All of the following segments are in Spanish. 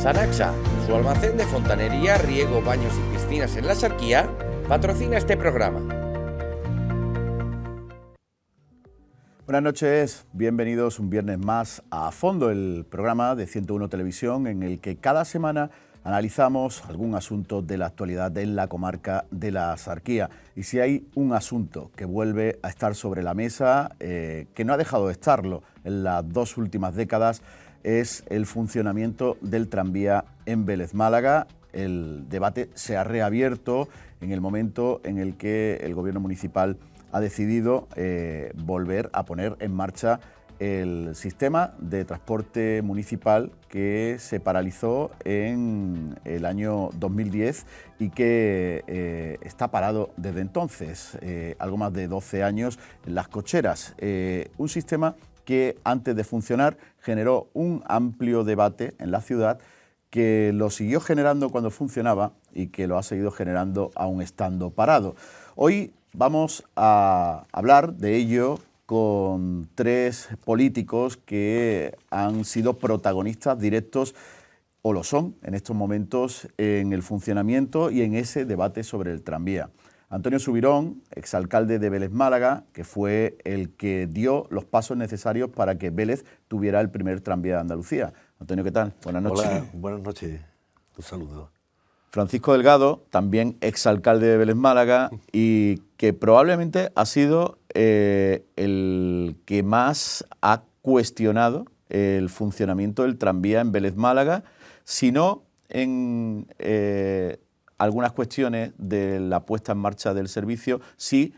Sanaxa, su almacén de fontanería, riego, baños y piscinas en la Axarquía, patrocina este programa. Buenas noches, bienvenidos un viernes más a Fondo, el programa de 101 Televisión en el que cada semana analizamos algún asunto de la actualidad en la comarca de la Axarquía. Y si hay un asunto que vuelve a estar sobre la mesa, que no ha dejado de estarlo en las dos últimas décadas, es el funcionamiento del tranvía en Vélez Málaga. El debate se ha reabierto en el momento en el que el gobierno municipal ha decidido volver a poner en marcha el sistema de transporte municipal que se paralizó en el año 2010 y que está parado desde entonces, algo más de 12 años en las cocheras. Un sistema que antes de funcionar generó un amplio debate en la ciudad, que lo siguió generando cuando funcionaba y que lo ha seguido generando aún estando parado. Hoy vamos a hablar de ello con tres políticos que han sido protagonistas directos, o lo son en estos momentos, en el funcionamiento y en ese debate sobre el tranvía. Antonio Subirón, exalcalde de Vélez Málaga, que fue el que dio los pasos necesarios para que Vélez tuviera el primer tranvía de Andalucía. Antonio, ¿qué tal? Buenas noches. Hola, buenas noches. Un saludo. Francisco Delgado, también exalcalde de Vélez Málaga y que probablemente ha sido el que más ha cuestionado el funcionamiento del tranvía en Vélez Málaga, sino en algunas cuestiones de la puesta en marcha del servicio, sí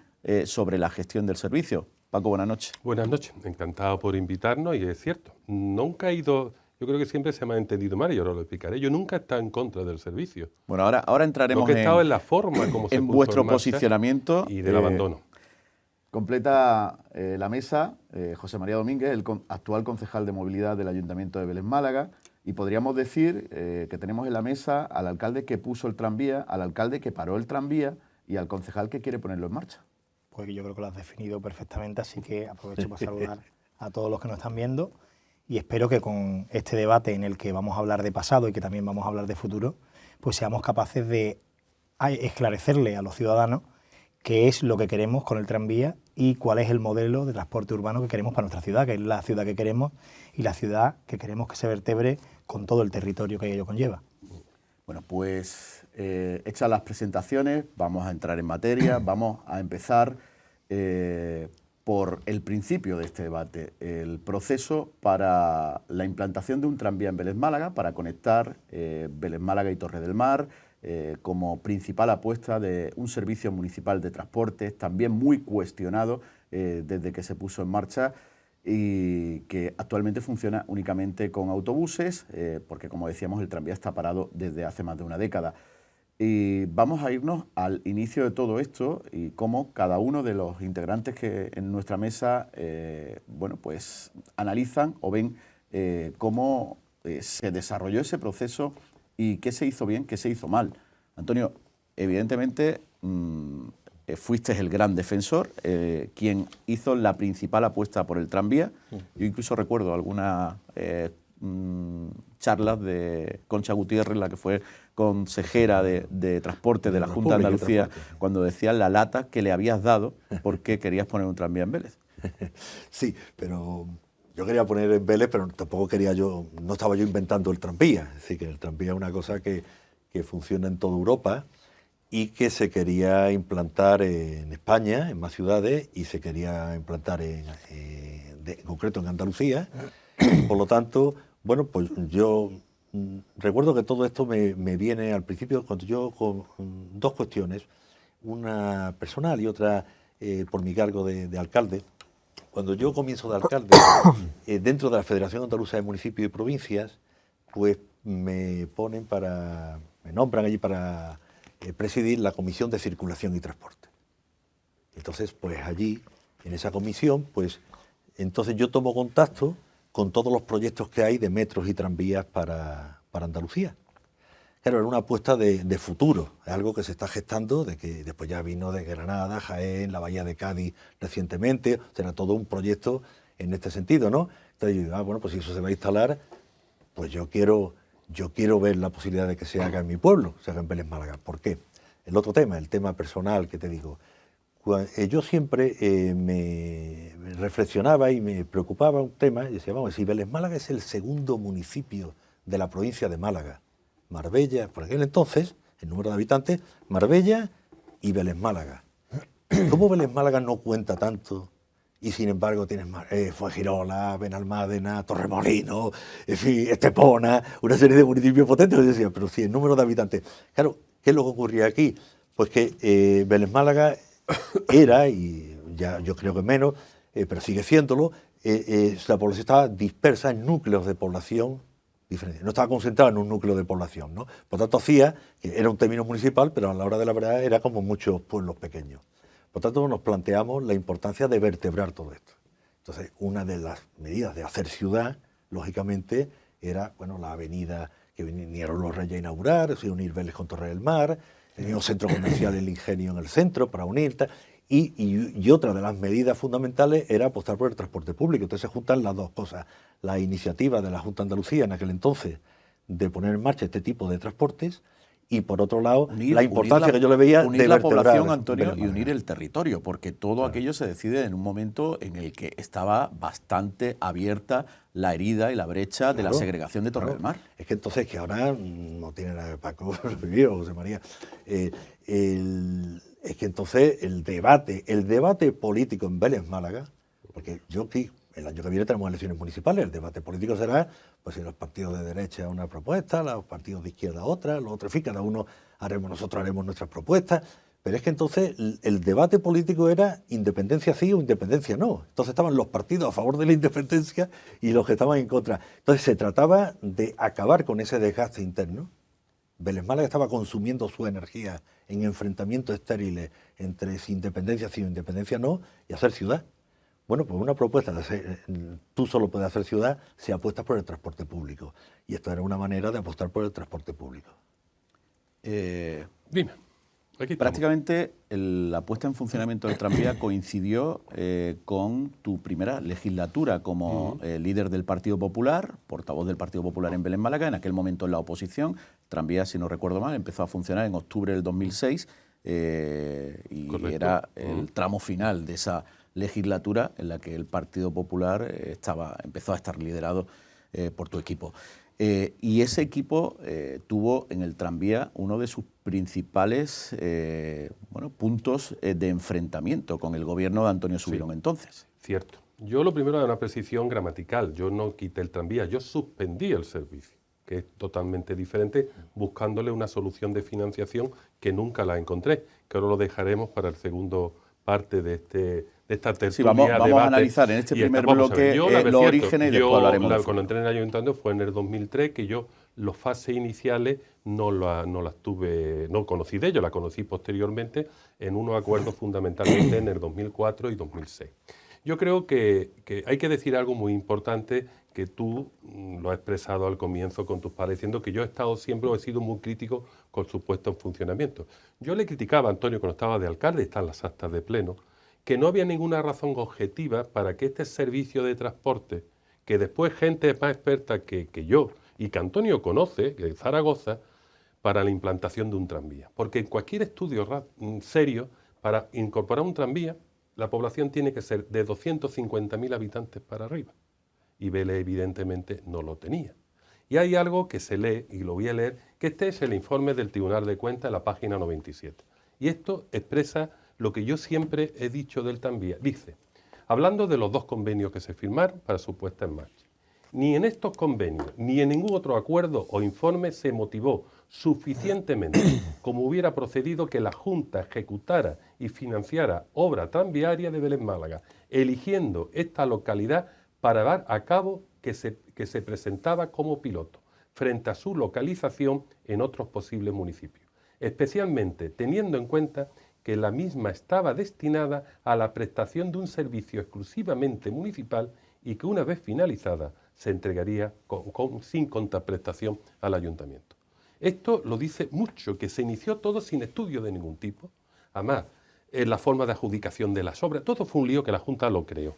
sobre la gestión del servicio. Paco, buenas noches. Buenas noches, encantado por invitarnos y es cierto, nunca he ido... Yo creo que siempre se me ha entendido mal y ahora lo explicaré. Yo nunca he estado en contra del servicio. Bueno, ahora entraremos Lo que he estado en la forma como se en puso vuestro en marcha posicionamiento y del abandono. Completa la mesa José María Domínguez, el actual concejal de movilidad del Ayuntamiento de Vélez Málaga, y podríamos decir que tenemos en la mesa al alcalde que puso el tranvía, al alcalde que paró el tranvía y al concejal que quiere ponerlo en marcha. Pues yo creo que lo has definido perfectamente, así que aprovecho para saludar a todos los que nos están viendo. Y espero que con este debate en el que vamos a hablar de pasado y que también vamos a hablar de futuro, pues seamos capaces de esclarecerle a los ciudadanos qué es lo que queremos con el tranvía y cuál es el modelo de transporte urbano que queremos para nuestra ciudad, que es la ciudad que queremos y la ciudad que queremos que se vertebre con todo el territorio que ello conlleva. Bueno, pues hechas las presentaciones, vamos a entrar en materia, vamos a empezar por el principio de este debate, el proceso para la implantación de un tranvía en Vélez Málaga para conectar Vélez Málaga y Torre del Mar como principal apuesta de un servicio municipal de transportes, también muy cuestionado desde que se puso en marcha y que actualmente funciona únicamente con autobuses, porque como decíamos el tranvía está parado desde hace más de una década. Y vamos a irnos al inicio de todo esto y cómo cada uno de los integrantes que en nuestra mesa bueno, pues analizan o ven cómo se desarrolló ese proceso y qué se hizo bien, qué se hizo mal. Antonio, evidentemente fuiste el gran defensor, quien hizo la principal apuesta por el tranvía. Yo incluso recuerdo algunas charlas de Concha Gutiérrez, la que fue consejera de Transporte de la Junta de Andalucía, cuando decías la lata que le habías dado porque querías poner un tranvía en Vélez. Sí, pero yo quería poner en Vélez, pero tampoco no estaba yo inventando el tranvía. Es decir, que el tranvía es una cosa que funciona en toda Europa y que se quería implantar en España, en más ciudades, y se quería implantar en concreto en Andalucía. Por lo tanto, bueno, pues yo recuerdo que todo esto me viene al principio cuando yo con dos cuestiones, una personal y otra por mi cargo de alcalde. Cuando yo comienzo de alcalde, dentro de la Federación Andaluza de Municipios y Provincias, pues me nombran allí para presidir la Comisión de Circulación y Transporte. Entonces, pues allí, en esa comisión, pues entonces yo tomo contacto con todos los proyectos que hay de metros y tranvías para Andalucía. Claro, era una apuesta de futuro, es algo que se está gestando, de que después ya vino de Granada, Jaén, la Bahía de Cádiz recientemente, o sea, era todo un proyecto en este sentido, ¿no? Entonces yo digo, bueno, pues si eso se va a instalar, pues yo quiero yo quiero ver la posibilidad de que se haga en mi pueblo, se haga en Vélez Málaga. ¿Por qué? El otro tema, el tema personal que te digo. Yo siempre me reflexionaba y me preocupaba un tema, y decía, vamos, si Vélez Málaga es el segundo municipio de la provincia de Málaga, Marbella, por aquel entonces, el número de habitantes, Marbella y Vélez Málaga. ¿Cómo Vélez Málaga no cuenta tanto? Y sin embargo tienes Fuengirola, Benalmádena, Torremolinos, en fin, Estepona, una serie de municipios potentes. Yo decía, pero sí, el número de habitantes. Claro, ¿qué es lo que ocurría aquí? Pues que Vélez Málaga era, y ya yo creo que menos, pero sigue siéndolo, la población estaba dispersa en núcleos de población diferentes. No estaba concentrada en un núcleo de población, ¿no? Por tanto, hacía que era un término municipal, pero a la hora de la verdad era como muchos pueblos pequeños. Por tanto, nos planteamos la importancia de vertebrar todo esto. Entonces, una de las medidas de hacer ciudad, lógicamente, era la avenida que vinieron los Reyes a inaugurar, unir Vélez con Torre del Mar, tenía un centro comercial, el Ingenio, en el centro para unir, y otra de las medidas fundamentales era apostar por el transporte público. Entonces se juntan las dos cosas. La iniciativa de la Junta de Andalucía en aquel entonces de poner en marcha este tipo de transportes, y por otro lado, la importancia que yo le veía unir de la vertebrar población, Antonio, y unir el territorio, porque todo aquello se decide en un momento en el que estaba bastante abierta la herida y la brecha de la segregación de Torre del Mar. Es que entonces, que ahora no tiene nada de Paco Rubio o José María, es que entonces el debate político en Vélez Málaga, porque yo aquí, el año que viene tenemos elecciones municipales, el debate político será, pues si los partidos de derecha una propuesta, los partidos de izquierda otra, los otros, en fin, cada uno nosotros haremos nuestras propuestas, pero es que entonces el debate político era independencia sí o independencia no. Entonces estaban los partidos a favor de la independencia y los que estaban en contra. Entonces se trataba de acabar con ese desgaste interno. Vélez Málaga estaba consumiendo su energía en enfrentamientos estériles entre si independencia sí o independencia no, y hacer ciudad. Bueno, pues una propuesta de tú solo puedes hacer ciudad si apuestas por el transporte público. Y esto era una manera de apostar por el transporte público. Dime. Aquí Prácticamente la puesta en funcionamiento del tranvía coincidió con tu primera legislatura como líder del Partido Popular, portavoz del Partido Popular en Vélez Málaga, en aquel momento en la oposición. El tranvía, si no recuerdo mal, empezó a funcionar en octubre del 2006 y correcto. Era el tramo final de esa legislatura en la que el Partido Popular empezó a estar liderado por tu equipo. Y ese equipo tuvo en el tranvía uno de sus principales puntos de enfrentamiento con el gobierno de Antonio Subirón entonces. Cierto. Yo lo primero era una precisión gramatical. Yo no quité el tranvía, yo suspendí el servicio, que es totalmente diferente, buscándole una solución de financiación que nunca la encontré, que ahora lo dejaremos para el segundo parte de esta tertulia. Sí, vamos a analizar en este primer bloque los orígenes y después hablaremos. Cuando entré en el ayuntamiento fue en el 2003 que yo las fases iniciales no conocí de ellos, las conocí posteriormente en unos acuerdos fundamentalmente en el 2004 y 2006. Yo creo que hay que decir algo muy importante que tú lo has expresado al comienzo con tus palabras, diciendo que yo he sido muy crítico con su puesto en funcionamiento. Yo le criticaba a Antonio cuando estaba de alcalde, están las actas de pleno, que no había ninguna razón objetiva para que este servicio de transporte, que después gente más experta que yo y que Antonio conoce, que es Zaragoza, para la implantación de un tranvía. Porque en cualquier estudio serio, para incorporar un tranvía, la población tiene que ser de 250.000 habitantes para arriba. Y Vélez evidentemente no lo tenía. Y hay algo que se lee, y lo voy a leer, que este es el informe del Tribunal de Cuentas, la página 97. Y esto expresa lo que yo siempre he dicho del tranvía. Dice, hablando de los dos convenios que se firmaron para su puesta en marcha, ni en estos convenios, ni en ningún otro acuerdo o informe se motivó suficientemente como hubiera procedido que la Junta ejecutara y financiara obra tranviaria de Vélez Málaga, eligiendo esta localidad para dar a cabo que se presentaba como piloto, frente a su localización en otros posibles municipios, especialmente teniendo en cuenta que la misma estaba destinada a la prestación de un servicio exclusivamente municipal y que una vez finalizada se entregaría sin contraprestación al ayuntamiento. Esto lo dice mucho, que se inició todo sin estudio de ningún tipo. Además, la forma de adjudicación de las obras, todo fue un lío que la Junta lo creó.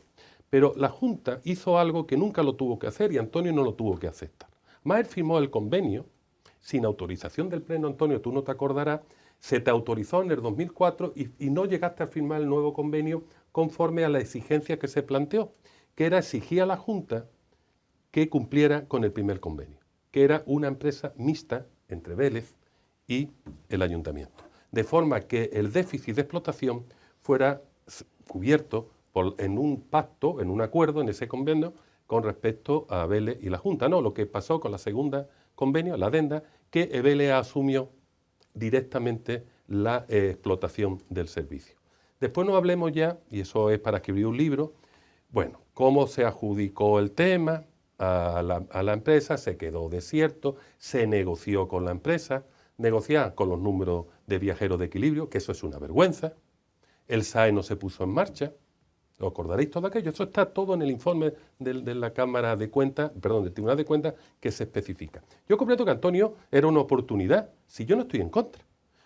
Pero la Junta hizo algo que nunca lo tuvo que hacer y Antonio no lo tuvo que aceptar. Maher firmó el convenio sin autorización del Pleno, Antonio, tú no te acordarás, se te autorizó en el 2004 y no llegaste a firmar el nuevo convenio conforme a la exigencia que se planteó, que era exigir a la Junta que cumpliera con el primer convenio, que era una empresa mixta entre Vélez y el Ayuntamiento, de forma que el déficit de explotación fuera cubierto en un pacto, en un acuerdo, en ese convenio, con respecto a Vélez y la Junta. No, lo que pasó con la segunda convenio, la adenda, que Vélez asumió directamente la explotación del servicio. Después no hablemos ya, y eso es para escribir un libro, bueno, cómo se adjudicó el tema a la empresa, se quedó desierto, se negoció con la empresa, negociar con los números de viajeros de equilibrio, que eso es una vergüenza, el SAE no se puso en marcha, ¿os acordaréis todo aquello? Eso está todo en el informe de la Cámara de Cuentas, perdón, del Tribunal de Cuentas, que se especifica. Yo comprendo que, Antonio, era una oportunidad, si yo no estoy en contra.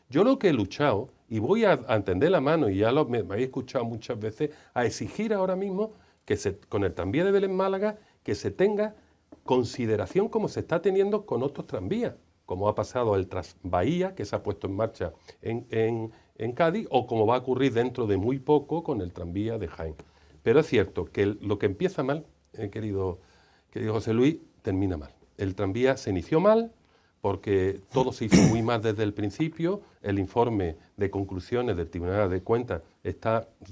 Yo lo que he luchado, y voy a tender la mano, y ya me habéis escuchado muchas veces, a exigir ahora mismo que con el tranvía de Vélez-Málaga, que se tenga consideración como se está teniendo con otros tranvías, como ha pasado el Transbahía, que se ha puesto en marcha en Cádiz, o como va a ocurrir dentro de muy poco con el tranvía de Jaén. Pero es cierto que lo que empieza mal, querido José Luis, termina mal. El tranvía se inició mal porque todo se hizo muy mal desde el principio. El informe de conclusiones del Tribunal de Cuentas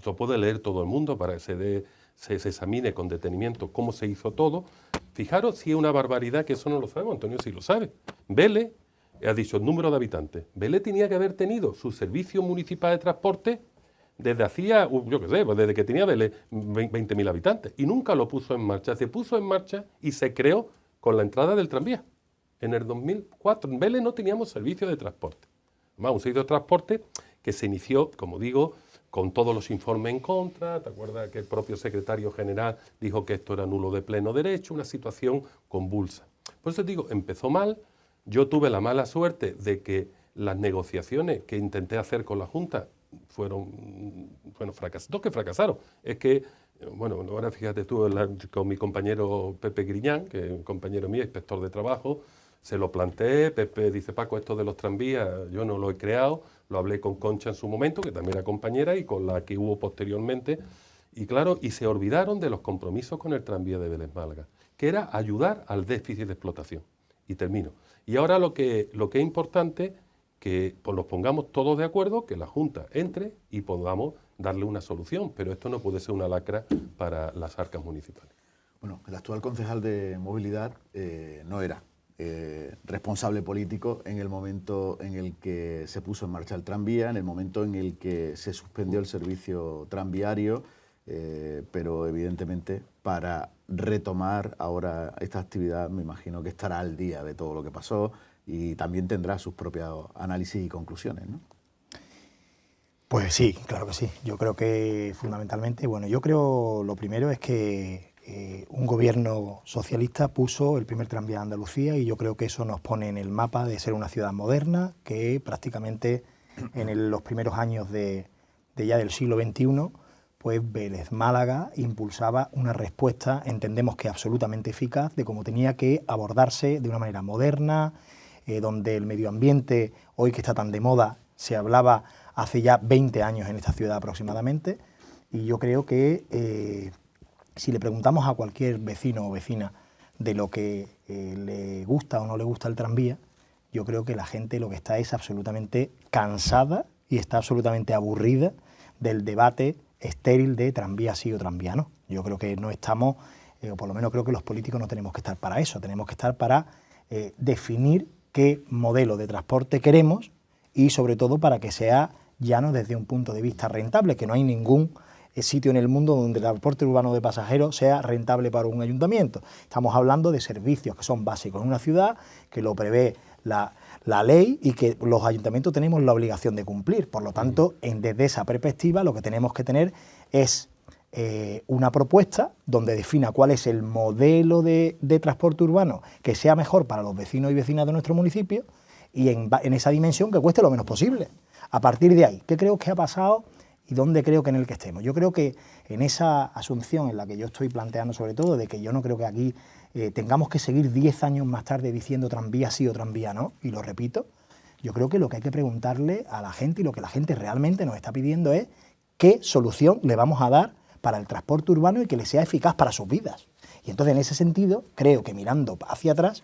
lo puede leer todo el mundo para que se examine con detenimiento cómo se hizo todo. Fijaros si es una barbaridad, que eso no lo sabemos, Antonio sí lo sabe. Vélez ha dicho el número de habitantes. Vélez tenía que haber tenido su servicio municipal de transporte desde hacía, yo qué sé, desde que tenía Vélez 20.000 habitantes, y nunca lo puso en marcha. Se puso en marcha y se creó con la entrada del tranvía. En el 2004 en Vélez no teníamos servicio de transporte. Además, un servicio de transporte que se inició, como digo, con todos los informes en contra. ¿Te acuerdas que el propio secretario general dijo que esto era nulo de pleno derecho? Una situación convulsa. Por eso digo, empezó mal. Yo tuve la mala suerte de que las negociaciones que intenté hacer con la Junta fueron fracasaron. Es que, bueno, ahora fíjate tú, con mi compañero Pepe Griñán, que es un compañero mío, inspector de trabajo, se lo planteé. Pepe dice: Paco, esto de los tranvías yo no lo he creado, lo hablé con Concha en su momento, que también era compañera, y con la que hubo posteriormente, y claro, y se olvidaron de los compromisos con el tranvía de Vélez-Málaga, que era ayudar al déficit de explotación. Y termino. Y ahora lo que es importante, que pues nos pongamos todos de acuerdo, que la Junta entre y podamos darle una solución, pero esto no puede ser una lacra para las arcas municipales. Bueno, el actual concejal de Movilidad no era responsable político en el momento en el que se puso en marcha el tranvía, en el momento en el que se suspendió el servicio tranviario, pero evidentemente para retomar ahora esta actividad me imagino que estará al día de todo lo que pasó y también tendrá sus propios análisis y conclusiones, ¿no? Pues sí, claro que sí. Yo creo que fundamentalmente, bueno, yo creo lo primero es que un gobierno socialista puso el primer tranvía de Andalucía, y yo creo que eso nos pone en el mapa de ser una ciudad moderna que prácticamente en los primeros años de ya del siglo XXI, pues Vélez-Málaga impulsaba una respuesta, entendemos que absolutamente eficaz, de cómo tenía que abordarse de una manera moderna, donde el medio ambiente, hoy que está tan de moda, se hablaba hace ya 20 años en esta ciudad aproximadamente, y yo creo que si le preguntamos a cualquier vecino o vecina de lo que le gusta o no le gusta el tranvía, yo creo que la gente lo que está es absolutamente cansada y está absolutamente aburrida del debate estéril de tranvía sí o tranvía no. Yo creo que no estamos, o por lo menos creo que los políticos no tenemos que estar para eso, tenemos que estar para definir qué modelo de transporte queremos, y sobre todo para que sea llano desde un punto de vista rentable, que no hay ningún sitio en el mundo donde el transporte urbano de pasajeros sea rentable para un ayuntamiento. Estamos hablando de servicios que son básicos en una ciudad, que lo prevé la ley y que los ayuntamientos tenemos la obligación de cumplir. Por lo tanto, desde esa perspectiva, lo que tenemos que tener es una propuesta donde defina cuál es el modelo de transporte urbano que sea mejor para los vecinos y vecinas de nuestro municipio, y en esa dimensión que cueste lo menos posible. A partir de ahí, ¿qué creo que ha pasado y dónde creo que en el que estemos? Yo creo que en esa asunción en la que yo estoy planteando, sobre todo, de que yo no creo que aquí tengamos que seguir 10 años más tarde diciendo tranvía sí o tranvía no, y lo repito, yo creo que lo que hay que preguntarle a la gente y lo que la gente realmente nos está pidiendo es qué solución le vamos a dar para el transporte urbano y que le sea eficaz para sus vidas. Y entonces, en ese sentido, creo que mirando hacia atrás,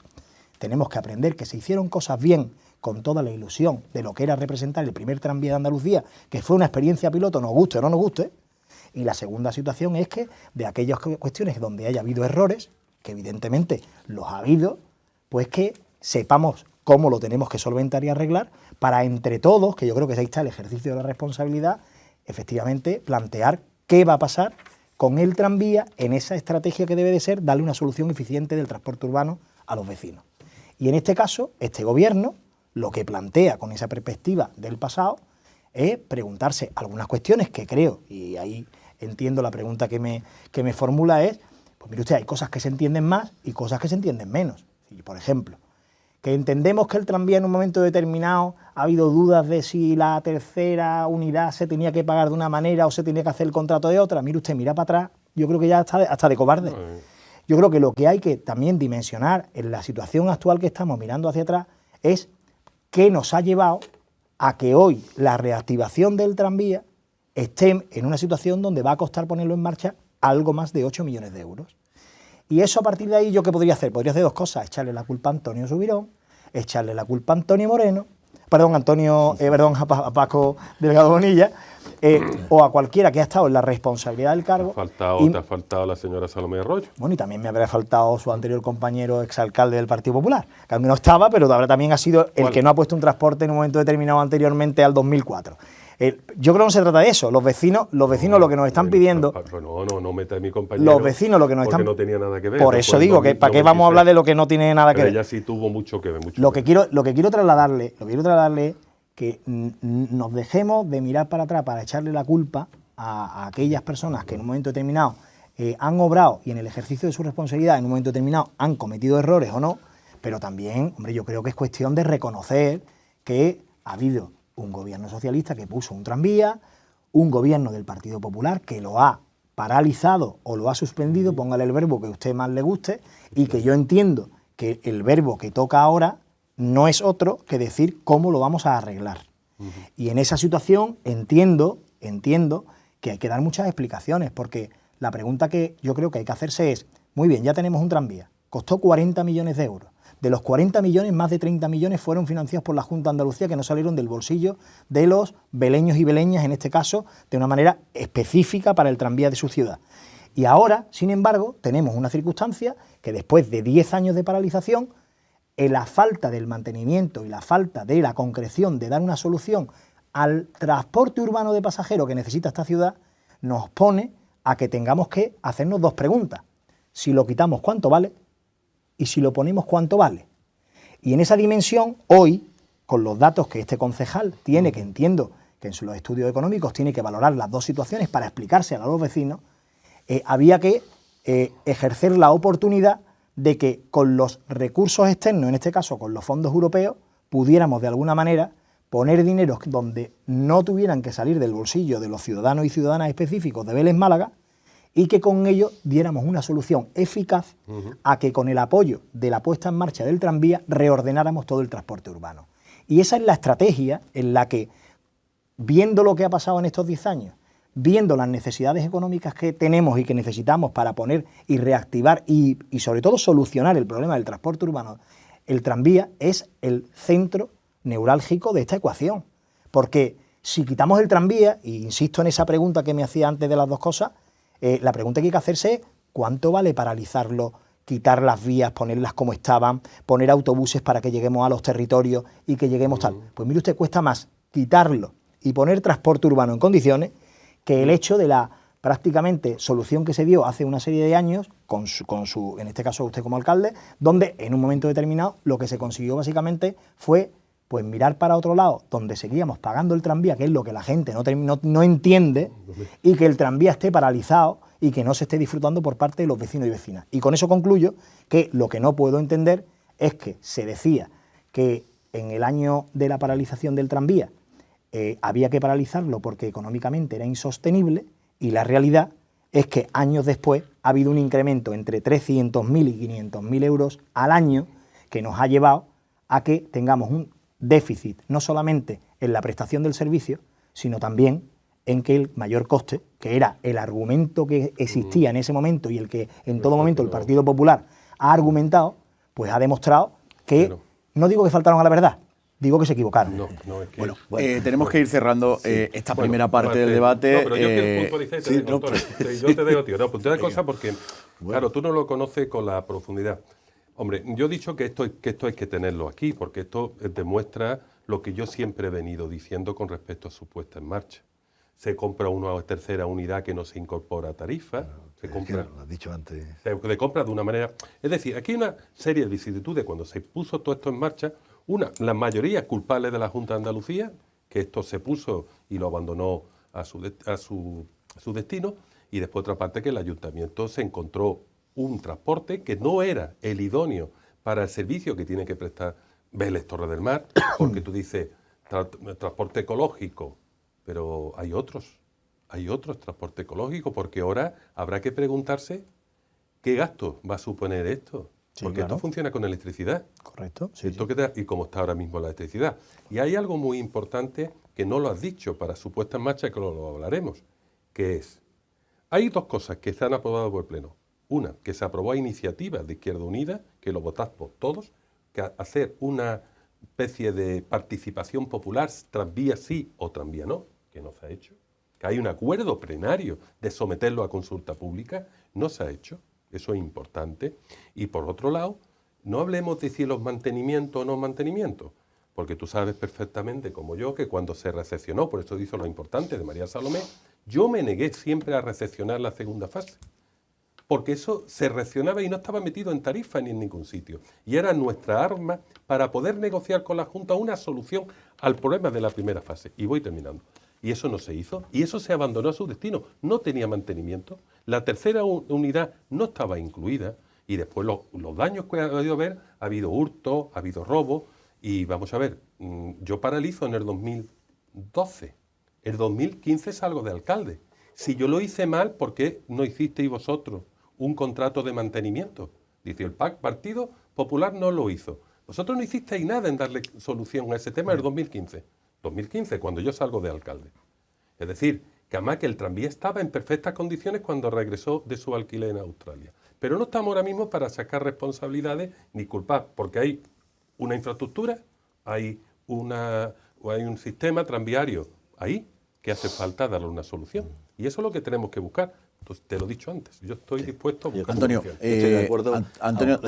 tenemos que aprender que se hicieron cosas bien con toda la ilusión de lo que era representar el primer tranvía de Andalucía, que fue una experiencia piloto, nos guste o no nos guste. Y la segunda situación es que de aquellas cuestiones donde haya habido errores, que evidentemente los ha habido, pues que sepamos cómo lo tenemos que solventar y arreglar para entre todos, que yo creo que ahí está el ejercicio de la responsabilidad, efectivamente plantear qué va a pasar con el tranvía en esa estrategia que debe de ser darle una solución eficiente del transporte urbano a los vecinos. Y en este caso, este gobierno lo que plantea con esa perspectiva del pasado es preguntarse algunas cuestiones que creo, y ahí entiendo la pregunta que me formula es, pues mire usted, hay cosas que se entienden más y cosas que se entienden menos. Y por ejemplo, que entendemos que el tranvía en un momento determinado ha habido dudas de si la tercera unidad se tenía que pagar de una manera o se tenía que hacer el contrato de otra. Mire usted, mira para atrás, yo creo que ya está hasta de cobarde. Yo creo que lo que hay que también dimensionar en la situación actual que estamos mirando hacia atrás es qué nos ha llevado a que hoy la reactivación del tranvía esté en una situación donde va a costar ponerlo en marcha algo más de 8 millones de euros. Y eso a partir de ahí, ¿yo qué podría hacer? Podría hacer dos cosas, echarle la culpa a Antonio Subirón, echarle la culpa a Antonio Moreno, a Paco Delgado Bonilla, o a cualquiera que ha estado en la responsabilidad del cargo. Te ha faltado la señora Salomé Arroyo. Bueno, y también me habría faltado su anterior compañero exalcalde del Partido Popular, que aunque no estaba, pero también ha sido el que no ha puesto un transporte en un momento determinado anteriormente al 2004. Yo creo que no se trata de eso. Los vecinos lo que nos están pidiendo. No meta a mi compañero. Los vecinos lo que nos están. No tenía nada que ver. Por eso digo que para qué vamos a hablar de lo que no tiene nada que ver. Ella sí tuvo mucho que ver. Lo que quiero trasladarle es que nos dejemos de mirar para atrás para echarle la culpa a aquellas personas que en un momento determinado han obrado y en el ejercicio de su responsabilidad en un momento determinado han cometido errores o no, pero también, hombre, yo creo que es cuestión de reconocer que ha habido un gobierno socialista que puso un tranvía, un gobierno del Partido Popular que lo ha paralizado o lo ha suspendido, póngale el verbo que a usted más le guste, y que yo entiendo que el verbo que toca ahora no es otro que decir cómo lo vamos a arreglar. Y en esa situación entiendo que hay que dar muchas explicaciones, porque la pregunta que yo creo que hay que hacerse es, muy bien, ya tenemos un tranvía, costó 40 millones de euros. De los 40 millones, más de 30 millones fueron financiados por la Junta de Andalucía, que no salieron del bolsillo de los beleños y beleñas, en este caso, de una manera específica para el tranvía de su ciudad. Y ahora, sin embargo, tenemos una circunstancia que después de 10 años de paralización, la falta del mantenimiento y la falta de la concreción de dar una solución al transporte urbano de pasajeros que necesita esta ciudad, nos pone a que tengamos que hacernos dos preguntas. Si lo quitamos, ¿cuánto vale? Y si lo ponemos, ¿cuánto vale? Y en esa dimensión, hoy, con los datos que este concejal tiene, que entiendo que en los estudios económicos tiene que valorar las dos situaciones para explicárselo a los vecinos, había que ejercer la oportunidad de que con los recursos externos, en este caso con los fondos europeos, pudiéramos de alguna manera poner dinero donde no tuvieran que salir del bolsillo de los ciudadanos y ciudadanas específicos de Vélez Málaga, y que con ello diéramos una solución eficaz a que con el apoyo de la puesta en marcha del tranvía reordenáramos todo el transporte urbano. Y esa es la estrategia en la que, viendo lo que ha pasado en estos 10 años, viendo las necesidades económicas que tenemos y que necesitamos para poner y reactivar y sobre todo solucionar el problema del transporte urbano, el tranvía es el centro neurálgico de esta ecuación. Porque si quitamos el tranvía, e insisto en esa pregunta que me hacía antes de las dos cosas, la pregunta que hay que hacerse es ¿cuánto vale paralizarlo, quitar las vías, ponerlas como estaban, poner autobuses para que lleguemos a los territorios y que lleguemos tal? Pues mire usted, cuesta más quitarlo y poner transporte urbano en condiciones que el hecho de la prácticamente solución que se dio hace una serie de años, con su en este caso usted como alcalde, donde en un momento determinado lo que se consiguió básicamente fue pues mirar para otro lado, donde seguíamos pagando el tranvía, que es lo que la gente no entiende, y que el tranvía esté paralizado y que no se esté disfrutando por parte de los vecinos y vecinas. Y con eso concluyo que lo que no puedo entender es que se decía que en el año de la paralización del tranvía había que paralizarlo porque económicamente era insostenible, y la realidad es que años después ha habido un incremento entre 300.000 y 500.000 euros al año que nos ha llevado a que tengamos un déficit no solamente en la prestación del servicio, sino también en que el mayor coste, que era el argumento que existía en ese momento y el que en todo momento el Partido Popular ha argumentado, pues ha demostrado que, no digo que faltaron a la verdad, digo que se equivocaron. No, es que, Bueno, tenemos que ir cerrando esta primera parte del debate. No, pero yo quiero puntualizar y te dejo, Antonio. Yo te dejo, tío. No, pues te da cosa porque, claro, tú no lo conoces con la profundidad. Hombre, yo he dicho que esto hay que tenerlo aquí, porque esto demuestra lo que yo siempre he venido diciendo con respecto a su puesta en marcha. Se compra una tercera unidad que no se incorpora a tarifa. Se compra, lo has dicho antes. Se compra de una manera... Es decir, aquí hay una serie de vicisitudes. Cuando se puso todo esto en marcha, la mayoría culpable de la Junta de Andalucía, que esto se puso y lo abandonó a su destino, y después otra parte que el ayuntamiento se encontró un transporte que no era el idóneo para el servicio que tiene que prestar Vélez Torre del Mar, porque tú dices transporte ecológico, pero hay otros transporte ecológico, porque ahora habrá que preguntarse qué gasto va a suponer esto. Sí, porque claro. esto funciona con electricidad. Correcto. Sí, Esto y cómo está ahora mismo la electricidad. Y hay algo muy importante que no lo has dicho para su puesta en marcha, que lo hablaremos, que es, hay dos cosas que se han aprobado por el Pleno. Una, que se aprobó a iniciativa de Izquierda Unida, que lo votamos todos, que hacer una especie de participación popular, tranvía sí o tranvía no, que no se ha hecho. Que hay un acuerdo plenario de someterlo a consulta pública, no se ha hecho. Eso es importante. Y por otro lado, no hablemos de si los mantenimientos o no mantenimientos, porque tú sabes perfectamente, como yo, que cuando se recepcionó, por eso dice lo importante de María Salomé, yo me negué siempre a recepcionar la segunda fase, porque eso se reaccionaba y no estaba metido en tarifa ni en ningún sitio. Y era nuestra arma para poder negociar con la Junta una solución al problema de la primera fase. Y voy terminando. Y eso no se hizo, y eso se abandonó a su destino. No tenía mantenimiento, la tercera unidad no estaba incluida, y después los daños que ha habido hurto, ha habido robo, y vamos a ver, yo paralizo en el 2012, el 2015 salgo de alcalde. Si yo lo hice mal, ¿por qué no hicisteis vosotros un contrato de mantenimiento? Dice, el Partido Popular no lo hizo. Vosotros no hicisteis nada en darle solución a ese tema en el 2015. 2015, cuando yo salgo de alcalde. Es decir, que además que el tranvía estaba en perfectas condiciones cuando regresó de su alquiler en Australia. Pero no estamos ahora mismo para sacar responsabilidades ni culpar, porque hay una infraestructura, hay un sistema tranviario ahí que hace falta darle una solución. Y eso es lo que tenemos que buscar. Entonces, te lo he dicho antes, yo estoy dispuesto a buscar Antonio, Estoy de acuerdo. Antonio,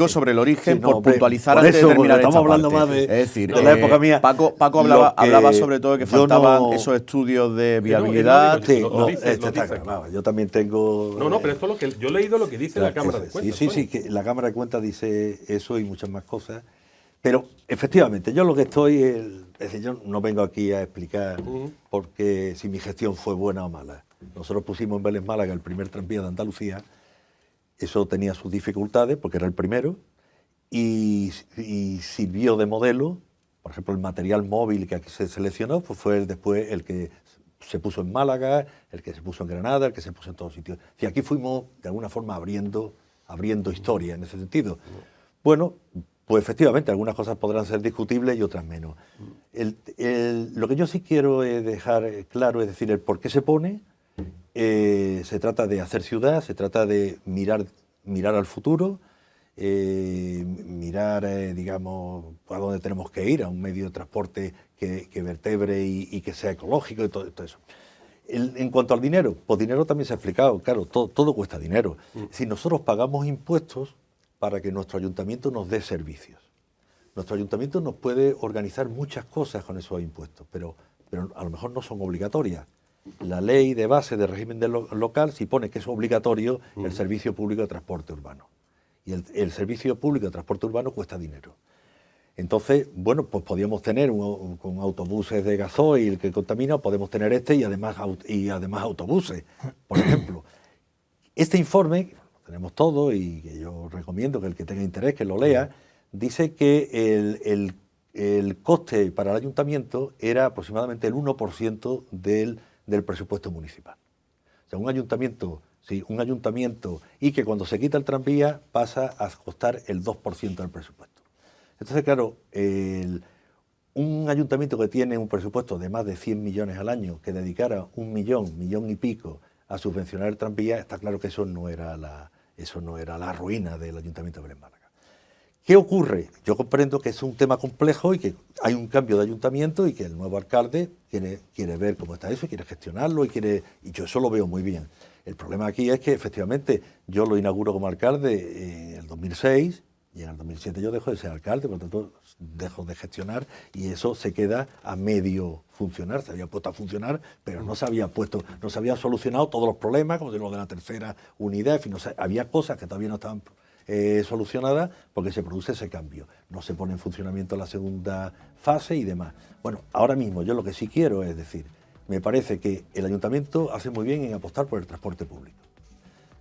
sobre el origen, Sí, no, por puntualizar por antes eso, de terminar estamos esta hablando parte. más de- Es decir, de la época mía. Paco Lo que hablaba sobre todo de que yo faltaban no- esos estudios de no, viabilidad. Sí, Lo no, dice está aquí. claro. Yo también tengo... No, pero esto es lo que yo he leído lo que dice la Cámara de Cuentas. Sí, que la Cámara de Cuentas dice eso y muchas más cosas. Pero efectivamente, yo lo que estoy, es decir, yo no vengo aquí a explicar porque si mi gestión fue buena o mala. Nosotros pusimos en Vélez Málaga el primer tranvía de Andalucía. Eso tenía sus dificultades porque era el primero y sirvió de modelo. Por ejemplo, el material móvil que aquí se seleccionó pues fue después el que se puso en Málaga, el que se puso en Granada, el que se puso en todos sitios. Y aquí fuimos de alguna forma abriendo historia en ese sentido. Bueno, pues efectivamente algunas cosas podrán ser discutibles y otras menos. Lo que yo sí quiero dejar claro es decir el por qué se pone. Se trata de hacer ciudad, se trata de mirar al futuro, mirar, digamos, a dónde tenemos que ir, a un medio de transporte que vertebre y que sea ecológico y todo eso. En cuanto al dinero, pues dinero también se ha explicado, claro, todo cuesta dinero. Si nosotros pagamos impuestos para que nuestro ayuntamiento nos dé servicios. Nuestro ayuntamiento nos puede organizar muchas cosas con esos impuestos, pero a lo mejor no son obligatorias. La ley de base de régimen local sí pone que es obligatorio el servicio público de transporte urbano. Y el servicio público de transporte urbano cuesta dinero. Entonces, bueno, pues podríamos tener con autobuses de gasoil que contamina, podemos tener y además autobuses, por ejemplo. Este informe, lo tenemos todo y que yo recomiendo que el que tenga interés que lo lea, dice que el coste para el ayuntamiento era aproximadamente el 1% del presupuesto municipal. O sea, un ayuntamiento ¿sí? Un ayuntamiento, y que cuando se quita el tranvía pasa a costar el 2% del presupuesto. Entonces, claro, un ayuntamiento que tiene un presupuesto de más de 100 millones al año, que dedicara 1 millón, millón y pico a subvencionar el tranvía, está claro que eso no era la ruina del Ayuntamiento de Belén Málaga. ¿Qué ocurre? Yo comprendo que es un tema complejo y que hay un cambio de ayuntamiento y que el nuevo alcalde quiere ver cómo está eso, quiere gestionarlo y yo eso lo veo muy bien. El problema aquí es que efectivamente yo lo inauguro como alcalde en el 2006 y en el 2007 yo dejo de ser alcalde, por lo tanto dejo de gestionar y eso se queda a medio funcionar. Se había puesto a funcionar, pero no se había solucionado todos los problemas, como lo de la tercera unidad, en fin, había cosas que todavía no estaban solucionada porque se produce ese cambio. No se pone en funcionamiento la segunda fase y demás. Bueno, ahora mismo yo lo que sí quiero es decir, me parece que el ayuntamiento hace muy bien en apostar por el transporte público.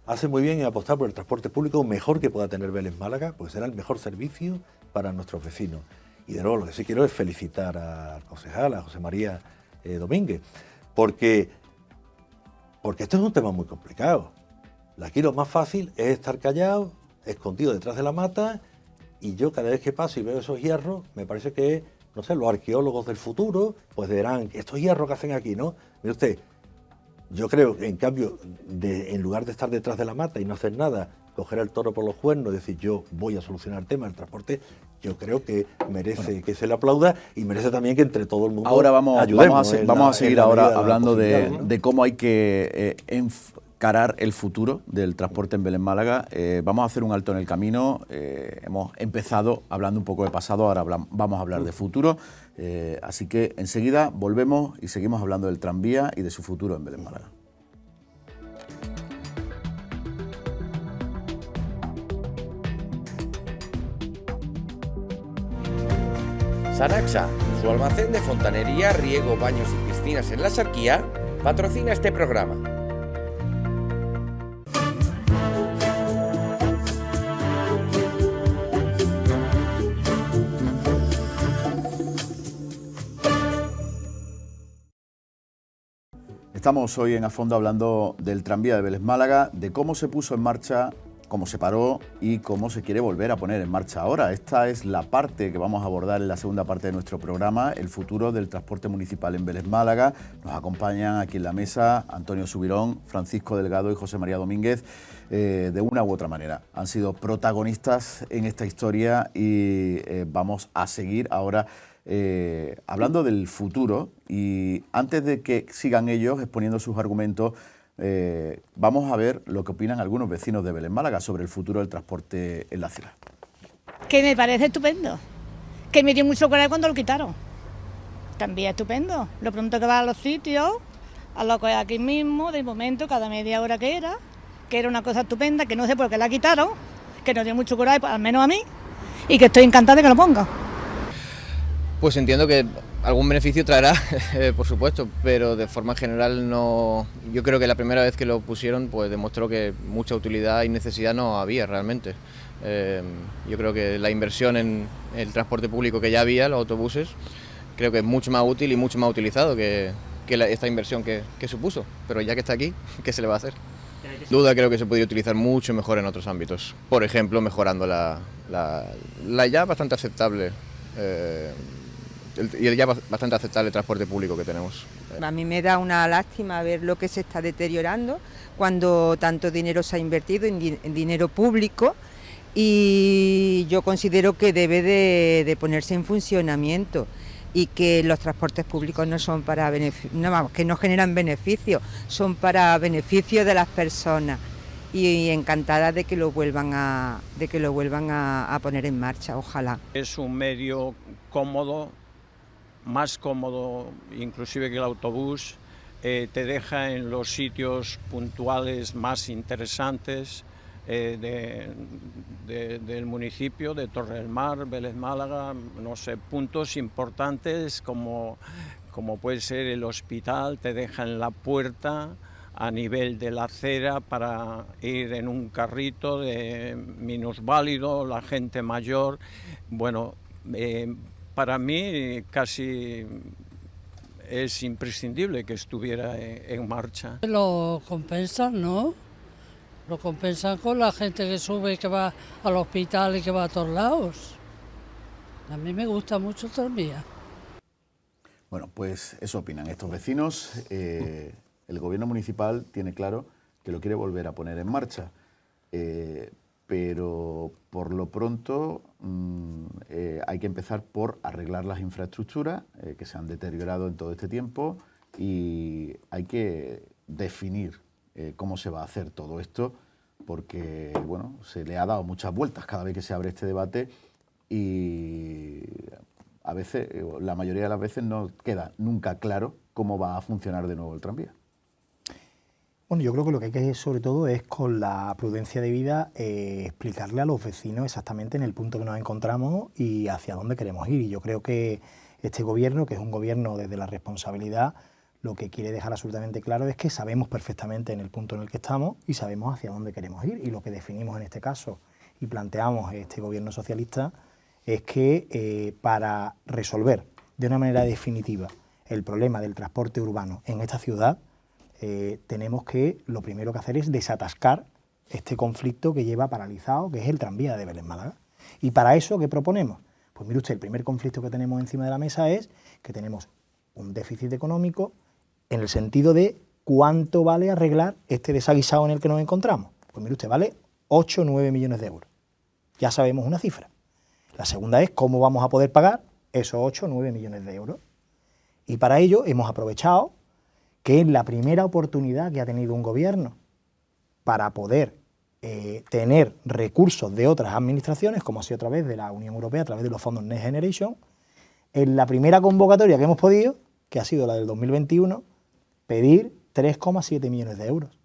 Hace muy bien en apostar por el transporte público mejor que pueda tener Vélez Málaga, porque será el mejor servicio para nuestros vecinos. Y de nuevo lo que sí quiero es felicitar al concejal, a José María Domínguez, porque esto es un tema muy complicado. Aquí lo más fácil es estar callado, escondido detrás de la mata, y yo cada vez que paso y veo esos hierros, me parece que, no sé, los arqueólogos del futuro, pues dirán, estos hierros que hacen aquí, ¿no? Mire usted, yo creo que en cambio, en lugar de estar detrás de la mata y no hacer nada, coger el toro por los cuernos y decir, yo voy a solucionar el tema del transporte, yo creo que merece que se le aplauda y merece también que entre todo el mundo ahora ayudemos. Vamos a seguir ahora hablando de cómo hay que encarar el futuro del transporte en Belén Málaga. Vamos a hacer un alto en el camino. Hemos empezado hablando un poco de pasado, ahora vamos a hablar de futuro. Así que enseguida volvemos y seguimos hablando del tranvía y de su futuro en Belén Málaga. Sanaxa, su almacén de fontanería, riego, baños y piscinas en la Axarquía, patrocina este programa. Estamos hoy en A Fondo hablando del tranvía de Vélez Málaga, de cómo se puso en marcha, cómo se paró y cómo se quiere volver a poner en marcha ahora. Esta es la parte que vamos a abordar en la segunda parte de nuestro programa, el futuro del transporte municipal en Vélez Málaga. Nos acompañan aquí en la mesa Antonio Subirón, Francisco Delgado y José María Domínguez. De una u otra manera han sido protagonistas en esta historia y vamos a seguir ahora hablando del futuro. Y antes de que sigan ellos exponiendo sus argumentos, vamos a ver lo que opinan algunos vecinos de Belén Málaga sobre el futuro del transporte en la ciudad. Que me parece estupendo, que me dio mucho coraje cuando lo quitaron. También estupendo, lo pronto que va a los sitios, a lo que aquí mismo, de momento, cada media hora que era una cosa estupenda, que no sé por qué la quitaron, que nos dio mucho coraje, al menos a mí, y que estoy encantada de que lo ponga. Pues entiendo que algún beneficio traerá, por supuesto, pero de forma general no. Yo creo que la primera vez que lo pusieron pues demostró que mucha utilidad y necesidad no había realmente. Yo creo que la inversión en el transporte público que ya había, los autobuses, creo que es mucho más útil y mucho más utilizado que esta inversión que supuso. Pero ya que está aquí, ¿qué se le va a hacer? Sin duda creo que se podría utilizar mucho mejor en otros ámbitos. Por ejemplo, mejorando la ya bastante aceptable y el ya bastante aceptable transporte público que tenemos. A mí me da una lástima ver lo que se está deteriorando cuando tanto dinero se ha invertido en dinero público, y yo considero que debe de ponerse en funcionamiento y que los transportes públicos no son para que no generan beneficios, son para beneficio de las personas. Y encantada de que lo vuelvan a poner en marcha, ojalá. Es un medio cómodo, más cómodo inclusive que el autobús, te deja en los sitios puntuales más interesantes del municipio, de Torre del Mar, Vélez Málaga, no sé, puntos importantes como puede ser el hospital, te deja en la puerta a nivel de la acera para ir en un carrito de minusválido, la gente mayor. Bueno, para mí casi es imprescindible que estuviera en marcha. Lo compensa, ¿no? Lo compensan con la gente que sube, que va al hospital y que va a todos lados. A mí me gusta mucho el tranvía. Bueno, pues eso opinan estos vecinos. El gobierno municipal tiene claro que lo quiere volver a poner en marcha, pero por lo pronto hay que empezar por arreglar las infraestructuras que se han deteriorado en todo este tiempo y hay que definir cómo se va a hacer todo esto, porque bueno, se le ha dado muchas vueltas cada vez que se abre este debate y a veces, la mayoría de las veces no queda nunca claro cómo va a funcionar de nuevo el tranvía. Bueno, yo creo que lo que hay que hacer sobre todo es, con la prudencia debida, explicarle a los vecinos exactamente en el punto que nos encontramos y hacia dónde queremos ir. Y yo creo que este gobierno, que es un gobierno desde la responsabilidad, lo que quiere dejar absolutamente claro es que sabemos perfectamente en el punto en el que estamos y sabemos hacia dónde queremos ir. Y lo que definimos en este caso y planteamos este gobierno socialista es que para resolver de una manera definitiva el problema del transporte urbano en esta ciudad, tenemos que, lo primero que hacer es desatascar este conflicto que lleva paralizado, que es el tranvía de Vélez Málaga. Y para eso, ¿qué proponemos? Pues mire usted, el primer conflicto que tenemos encima de la mesa es que tenemos un déficit económico en el sentido de cuánto vale arreglar este desaguisado en el que nos encontramos. Pues mire usted, vale 8 o 9 millones de euros. Ya sabemos una cifra. La segunda es cómo vamos a poder pagar esos 8 o 9 millones de euros. Y para ello hemos aprovechado que es la primera oportunidad que ha tenido un gobierno para poder tener recursos de otras administraciones, como ha sido a través de la Unión Europea, a través de los fondos Next Generation, en la primera convocatoria que hemos podido, que ha sido la del 2021, pedir 3,7 millones de euros.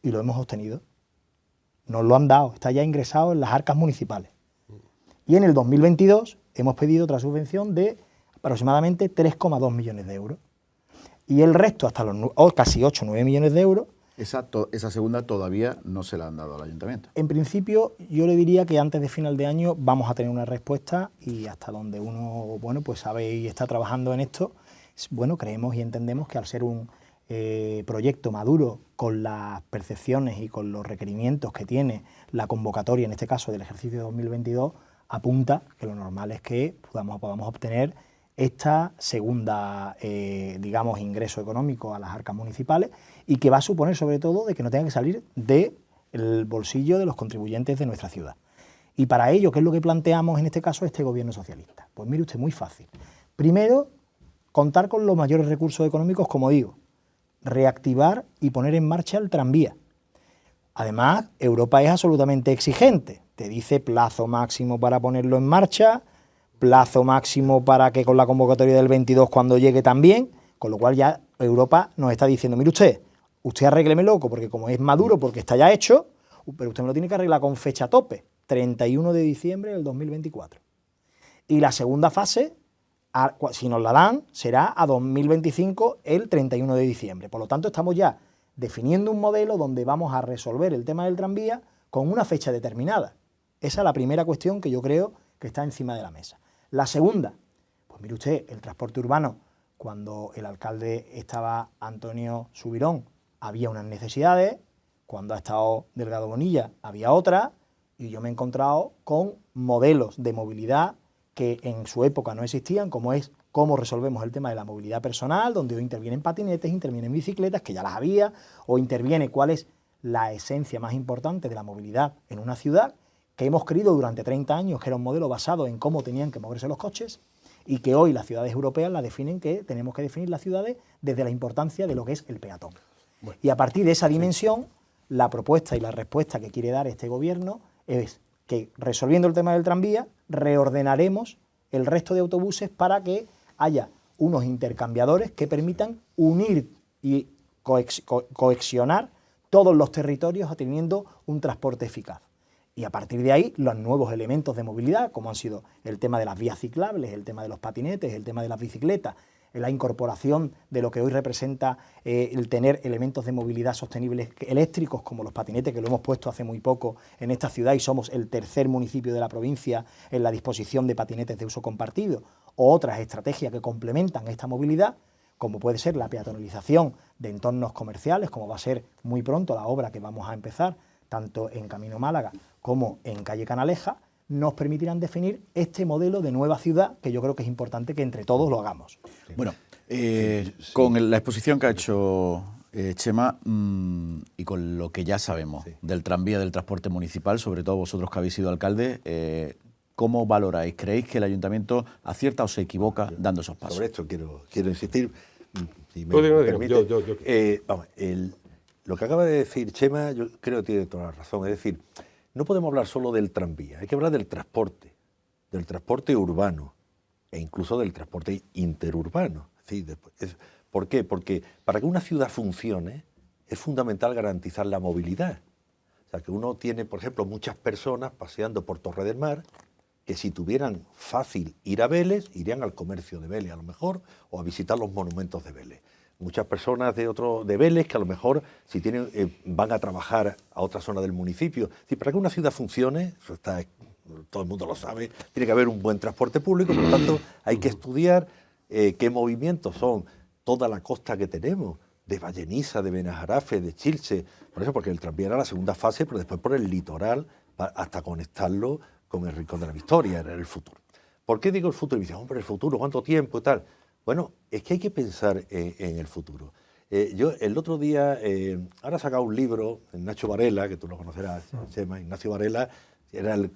Y lo hemos obtenido. Nos lo han dado, está ya ingresado en las arcas municipales. Y en el 2022 hemos pedido otra subvención de aproximadamente 3,2 millones de euros. Y el resto, hasta los casi 8 o 9 millones de euros. Esa segunda todavía no se la han dado al ayuntamiento. En principio, yo le diría que antes de final de año vamos a tener una respuesta y hasta donde uno, bueno, pues sabe y está trabajando en esto, bueno, creemos y entendemos que al ser un proyecto maduro con las percepciones y con los requerimientos que tiene la convocatoria, en este caso del ejercicio de 2022, apunta que lo normal es que podamos obtener esta segunda, digamos, ingreso económico a las arcas municipales y que va a suponer sobre todo de que no tenga que salir del bolsillo de los contribuyentes de nuestra ciudad. Y para ello, ¿qué es lo que planteamos en este caso este gobierno socialista? Pues mire usted, muy fácil. Primero, contar con los mayores recursos económicos, como digo, reactivar y poner en marcha el tranvía. Además, Europa es absolutamente exigente. Te dice plazo máximo para ponerlo en marcha, plazo máximo para que con la convocatoria del 22 cuando llegue también, con lo cual ya Europa nos está diciendo, mire usted arréglemelo, porque como es maduro, porque está ya hecho, pero usted me lo tiene que arreglar con fecha tope, 31 de diciembre del 2024. Y la segunda fase, si nos la dan, será a 2025 el 31 de diciembre. Por lo tanto, estamos ya definiendo un modelo donde vamos a resolver el tema del tranvía con una fecha determinada. Esa es la primera cuestión que yo creo que está encima de la mesa. La segunda, pues mire usted, el transporte urbano, cuando el alcalde estaba Antonio Subirón, había unas necesidades, cuando ha estado Delgado Bonilla había otras, y yo me he encontrado con modelos de movilidad que en su época no existían, como es cómo resolvemos el tema de la movilidad personal, donde hoy intervienen patinetes, intervienen bicicletas, que ya las había, o interviene cuál es la esencia más importante de la movilidad en una ciudad, que hemos creído durante 30 años que era un modelo basado en cómo tenían que moverse los coches, y que hoy las ciudades europeas la definen que tenemos que definir las ciudades desde la importancia de lo que es el peatón. Bueno, y a partir de esa dimensión, la propuesta y la respuesta que quiere dar este gobierno es que, resolviendo el tema del tranvía, reordenaremos el resto de autobuses para que haya unos intercambiadores que permitan unir y coexionar todos los territorios teniendo un transporte eficaz. Y a partir de ahí, los nuevos elementos de movilidad, como han sido el tema de las vías ciclables, el tema de los patinetes, el tema de las bicicletas, la incorporación de lo que hoy representa el tener elementos de movilidad sostenibles eléctricos, como los patinetes, que lo hemos puesto hace muy poco en esta ciudad y somos el tercer municipio de la provincia en la disposición de patinetes de uso compartido, o otras estrategias que complementan esta movilidad, como puede ser la peatonalización de entornos comerciales, como va a ser muy pronto la obra que vamos a empezar tanto en Camino Málaga como en calle Canaleja, nos permitirán definir este modelo de nueva ciudad que yo creo que es importante que entre todos lo hagamos. Bueno, con la exposición que ha hecho Chema, y con lo que ya sabemos del tranvía, del transporte municipal, sobre todo vosotros que habéis sido alcalde, ¿cómo valoráis? ¿Creéis que el ayuntamiento acierta o se equivoca dando esos pasos? Sobre esto quiero insistir. Si me permite. Vamos, lo que acaba de decir Chema, yo creo que tiene toda la razón. Es decir, no podemos hablar solo del tranvía, hay que hablar del transporte urbano e incluso del transporte interurbano. ¿Sí? ¿Por qué? Porque para que una ciudad funcione es fundamental garantizar la movilidad. O sea, que uno tiene, por ejemplo, muchas personas paseando por Torre del Mar que si tuvieran fácil ir a Vélez, irían al comercio de Vélez a lo mejor, o a visitar los monumentos de Vélez. Muchas personas de Vélez que a lo mejor si tienen, van a trabajar a otra zona del municipio. Sí, para que una ciudad funcione, eso está, todo el mundo lo sabe, tiene que haber un buen transporte público, por lo tanto hay que estudiar qué movimientos son toda la costa que tenemos, de Valleniza, de Benajarafe, de Chilche, por eso, porque el tranvía era la segunda fase, pero después por el litoral, hasta conectarlo con el Rincón de la Victoria, era el futuro. ¿Por qué digo el futuro? Y me dicen, hombre, el futuro, ¿cuánto tiempo y tal? Bueno, es que hay que pensar en el futuro. Yo el otro día, ahora he sacado un libro, Nacho Varela, que tú lo conocerás, Chema, Ignacio Varela, era el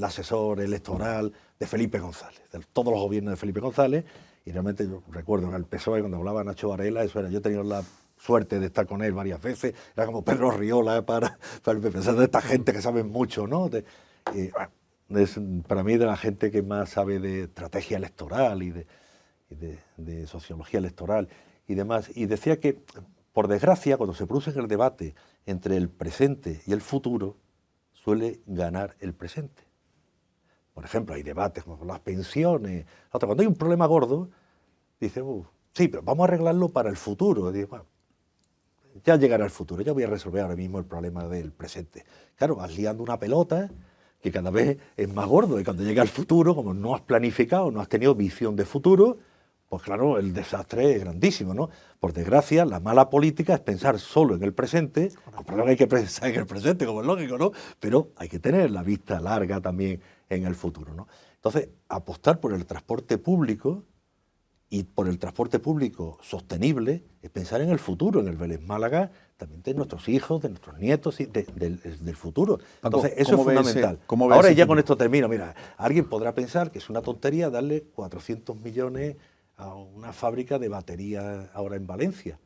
asesor electoral de Felipe González, de todos los gobiernos de Felipe González, y realmente yo recuerdo que el PSOE, cuando hablaba Nacho Varela, eso era, yo he tenido la suerte de estar con él varias veces, era como Pedro Riola para el PP, de esta gente que sabe mucho, ¿no? Es para mí de la gente que más sabe de estrategia electoral y de sociología electoral y demás. Y decía que, por desgracia, cuando se produce el debate entre el presente y el futuro, suele ganar el presente. Por ejemplo, hay debates como las pensiones. Cuando hay un problema gordo, dice, sí, pero vamos a arreglarlo para el futuro. Dice, bueno, ya llegará el futuro, ya voy a resolver ahora mismo el problema del presente. Claro, vas liando una pelota que cada vez es más gordo, y cuando llega el futuro, como no has planificado, no has tenido visión de futuro, pues claro, el desastre es grandísimo, ¿no? Por desgracia, la mala política es pensar solo en el presente, claro que hay que pensar en el presente, como es lógico, ¿no? Pero hay que tener la vista larga también en el futuro, ¿no? Entonces, apostar por el transporte público y por el transporte público sostenible es pensar en el futuro, en el Vélez Málaga, también de nuestros hijos, de nuestros nietos y del futuro. Entonces, eso es fundamental. Ahora ya con esto termino. Mira, alguien podrá pensar que es una tontería darle 400 millones a una fábrica de baterías ahora en Valencia,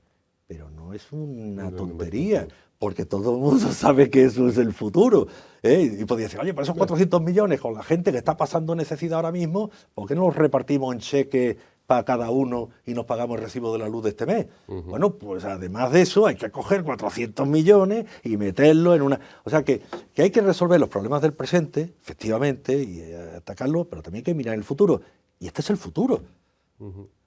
pero no es una tontería, porque todo el mundo sabe que eso es el futuro. Y podría decir, oye, por esos 400 millones con la gente que está pasando necesidad ahora mismo, ¿por qué no los repartimos en cheques para cada uno y nos pagamos el recibo de la luz de este mes? Bueno, pues además de eso hay que coger 400 millones y meterlo en una... O sea que hay que resolver los problemas del presente, efectivamente, y atacarlos, pero también hay que mirar el futuro. Y este es el futuro.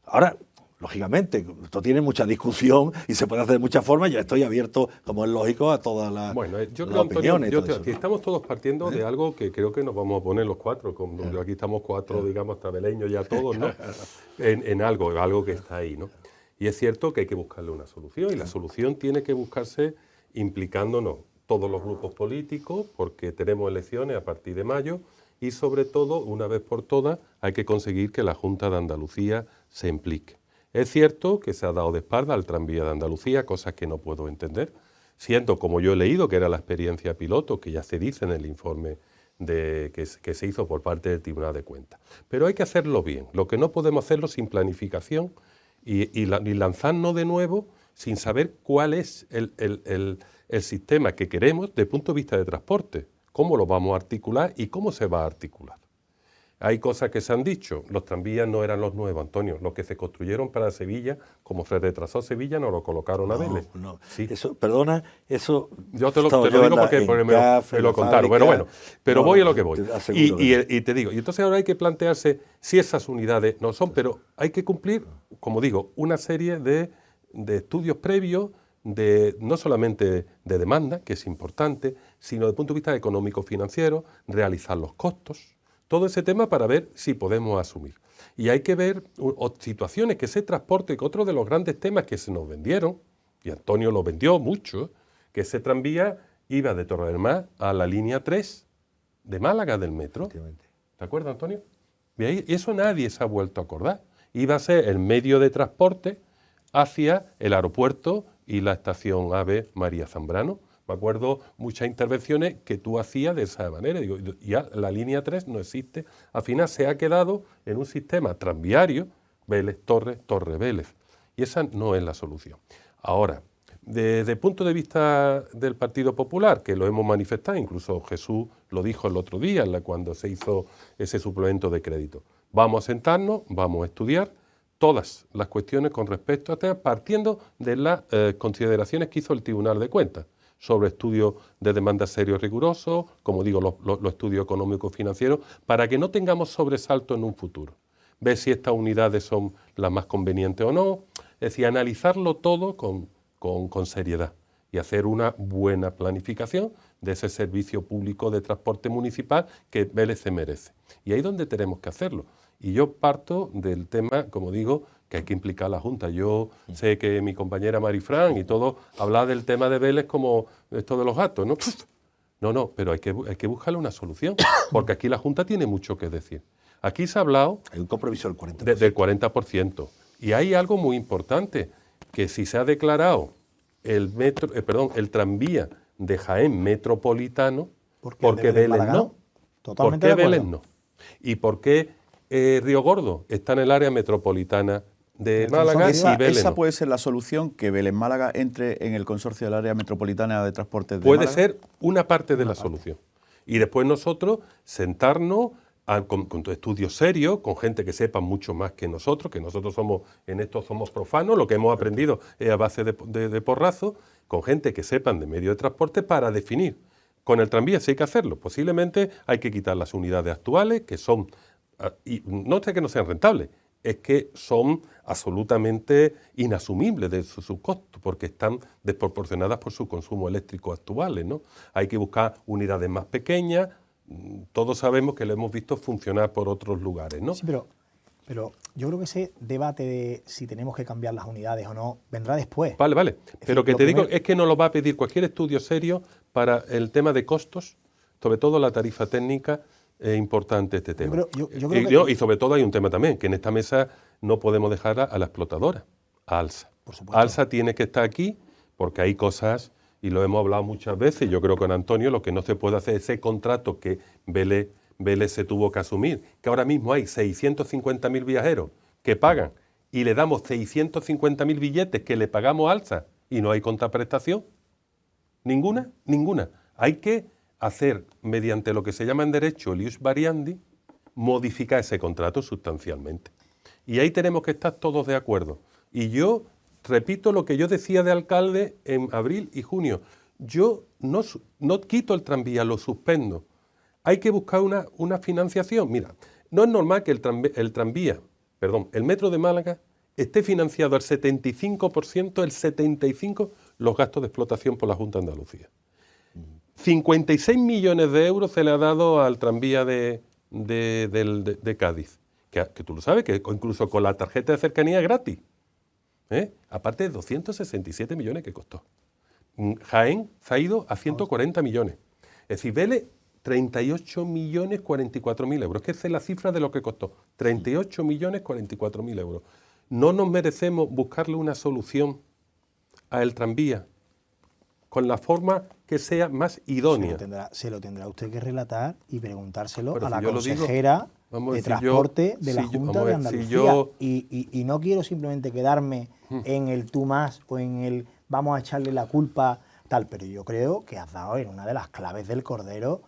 Ahora, lógicamente, esto tiene mucha discusión y se puede hacer de muchas formas. Yo estoy abierto, como es lógico, a todas las opiniones. Antonio, estamos todos partiendo de algo que creo que nos vamos a poner los cuatro, como aquí estamos cuatro, digamos, tabeleños ya todos, ¿no? en algo que está ahí, ¿no? Y es cierto que hay que buscarle una solución, y la solución tiene que buscarse implicándonos todos los grupos políticos, porque tenemos elecciones a partir de mayo, y sobre todo, una vez por todas, hay que conseguir que la Junta de Andalucía se implique. Es cierto que se ha dado de espalda al tranvía de Andalucía, cosas que no puedo entender, siendo, como yo he leído, que era la experiencia piloto, que ya se dice en el informe que se hizo por parte del Tribunal de Cuentas. Pero hay que hacerlo bien. Lo que no podemos hacerlo sin planificación y lanzarnos de nuevo sin saber cuál es el sistema que queremos desde el punto de vista de transporte. ¿Cómo lo vamos a articular y cómo se va a articular? Hay cosas que se han dicho. Los tranvías no eran los nuevos, Antonio. Los que se construyeron para Sevilla, como se retrasó Sevilla, no lo colocaron a Vélez. No. Sí. Eso, perdona, eso... Yo te lo digo porque me lo contaron. Bueno, pero voy a lo que voy. Y te digo, y entonces ahora hay que plantearse si esas unidades no son, pero hay que cumplir, como digo, una serie de estudios previos, no solamente de demanda, que es importante, sino desde el punto de vista económico-financiero, realizar los costos, todo ese tema para ver si podemos asumir. Y hay que ver situaciones que ese transporte, que otro de los grandes temas que se nos vendieron, y Antonio lo vendió mucho, que ese tranvía iba de Torre del Mar a la línea 3 de Málaga del metro. ¿Te acuerdas, Antonio? Y eso nadie se ha vuelto a acordar. Iba a ser el medio de transporte hacia el aeropuerto y la estación AVE María Zambrano. Me acuerdo muchas intervenciones que tú hacías de esa manera. Digo, ya la línea 3 no existe. Al final se ha quedado en un sistema tranviario, Vélez-Torre, Torre-Vélez. Y esa no es la solución. Ahora, desde el punto de vista del Partido Popular, que lo hemos manifestado, incluso Jesús lo dijo el otro día cuando se hizo ese suplemento de crédito. Vamos a sentarnos, vamos a estudiar todas las cuestiones con respecto a temas, partiendo de las consideraciones que hizo el Tribunal de Cuentas sobre estudios de demanda serios y rigurosos, como digo, los estudios económicos y financieros, para que no tengamos sobresaltos en un futuro. Ver si estas unidades son las más convenientes o no, es decir, analizarlo todo con seriedad y hacer una buena planificación de ese servicio público de transporte municipal que Vélez se merece. Y ahí es donde tenemos que hacerlo. Y yo parto del tema, como digo, que hay que implicar a la Junta. Yo sé que mi compañera Marifran y todo habla del tema de Vélez como esto de los gatos, ¿no? No, pero hay que buscarle una solución, porque aquí la Junta tiene mucho que decir. Aquí se ha hablado... Hay un compromiso del 40%. Del 40%. Y hay algo muy importante, que si se ha declarado el tranvía de Jaén metropolitano, ¿por qué Vélez no? ¿Por qué Vélez no? ¿Y por qué Río Gordo está en el área metropolitana de Málaga y Vélez esa no? puede ser la solución, que Vélez Málaga entre en el consorcio del área metropolitana de transporte de Málaga. Puede ser una parte de la solución. Y después nosotros sentarnos con estudios serios, con gente que sepa mucho más que nosotros en esto somos profanos, lo que hemos aprendido es a base de porrazo, con gente que sepan de medio de transporte para definir. Con el tranvía sí hay que hacerlo. Posiblemente hay que quitar las unidades actuales, que son, y no es que no sean rentables, es que son absolutamente inasumibles de sus costos, porque están desproporcionadas por su consumo eléctrico actuales, ¿no? Hay que buscar unidades más pequeñas. Todos sabemos que lo hemos visto funcionar por otros lugares, ¿no? Sí, pero yo creo que ese debate de si tenemos que cambiar las unidades o no vendrá después. Vale. Pero que te digo es que nos lo va a pedir cualquier estudio serio para el tema de costos, sobre todo la tarifa técnica, es importante este tema. Y sobre todo hay un tema también, que en esta mesa no podemos dejar a la explotadora, a ALSA. Por supuesto. ALSA tiene que estar aquí porque hay cosas... Y lo hemos hablado muchas veces, yo creo con Antonio, lo que no se puede hacer es ese contrato que Vélez se tuvo que asumir, que ahora mismo hay 650.000 viajeros que pagan y le damos 650.000 billetes que le pagamos a ALSA y no hay contraprestación. Ninguna. Hay que hacer, mediante lo que se llama en derecho el ius variandi, modificar ese contrato sustancialmente. Y ahí tenemos que estar todos de acuerdo. Y yo... repito lo que yo decía de alcalde en abril y junio. Yo no quito el tranvía, lo suspendo. Hay que buscar una financiación. Mira, no es normal que el metro de Málaga esté financiado al 75%, el 75% los gastos de explotación por la Junta de Andalucía. 56 millones de euros se le ha dado al tranvía de Cádiz, que tú lo sabes, que incluso con la tarjeta de cercanía es gratis. Aparte de 267 millones que costó. Jaén se ha ido a 140 millones. Es decir, Vélez, 38.044.000 euros. Que esa es la cifra de lo que costó. 38.044.000 euros. ¿No nos merecemos buscarle una solución al tranvía con la forma que sea más idónea? Se lo tendrá usted que relatar y preguntárselo a la yo consejera de Transporte de la Junta de Andalucía. Y no quiero simplemente quedarme en el tú más o en el vamos a echarle la culpa tal, pero yo creo que has dado en una de las claves del cordero,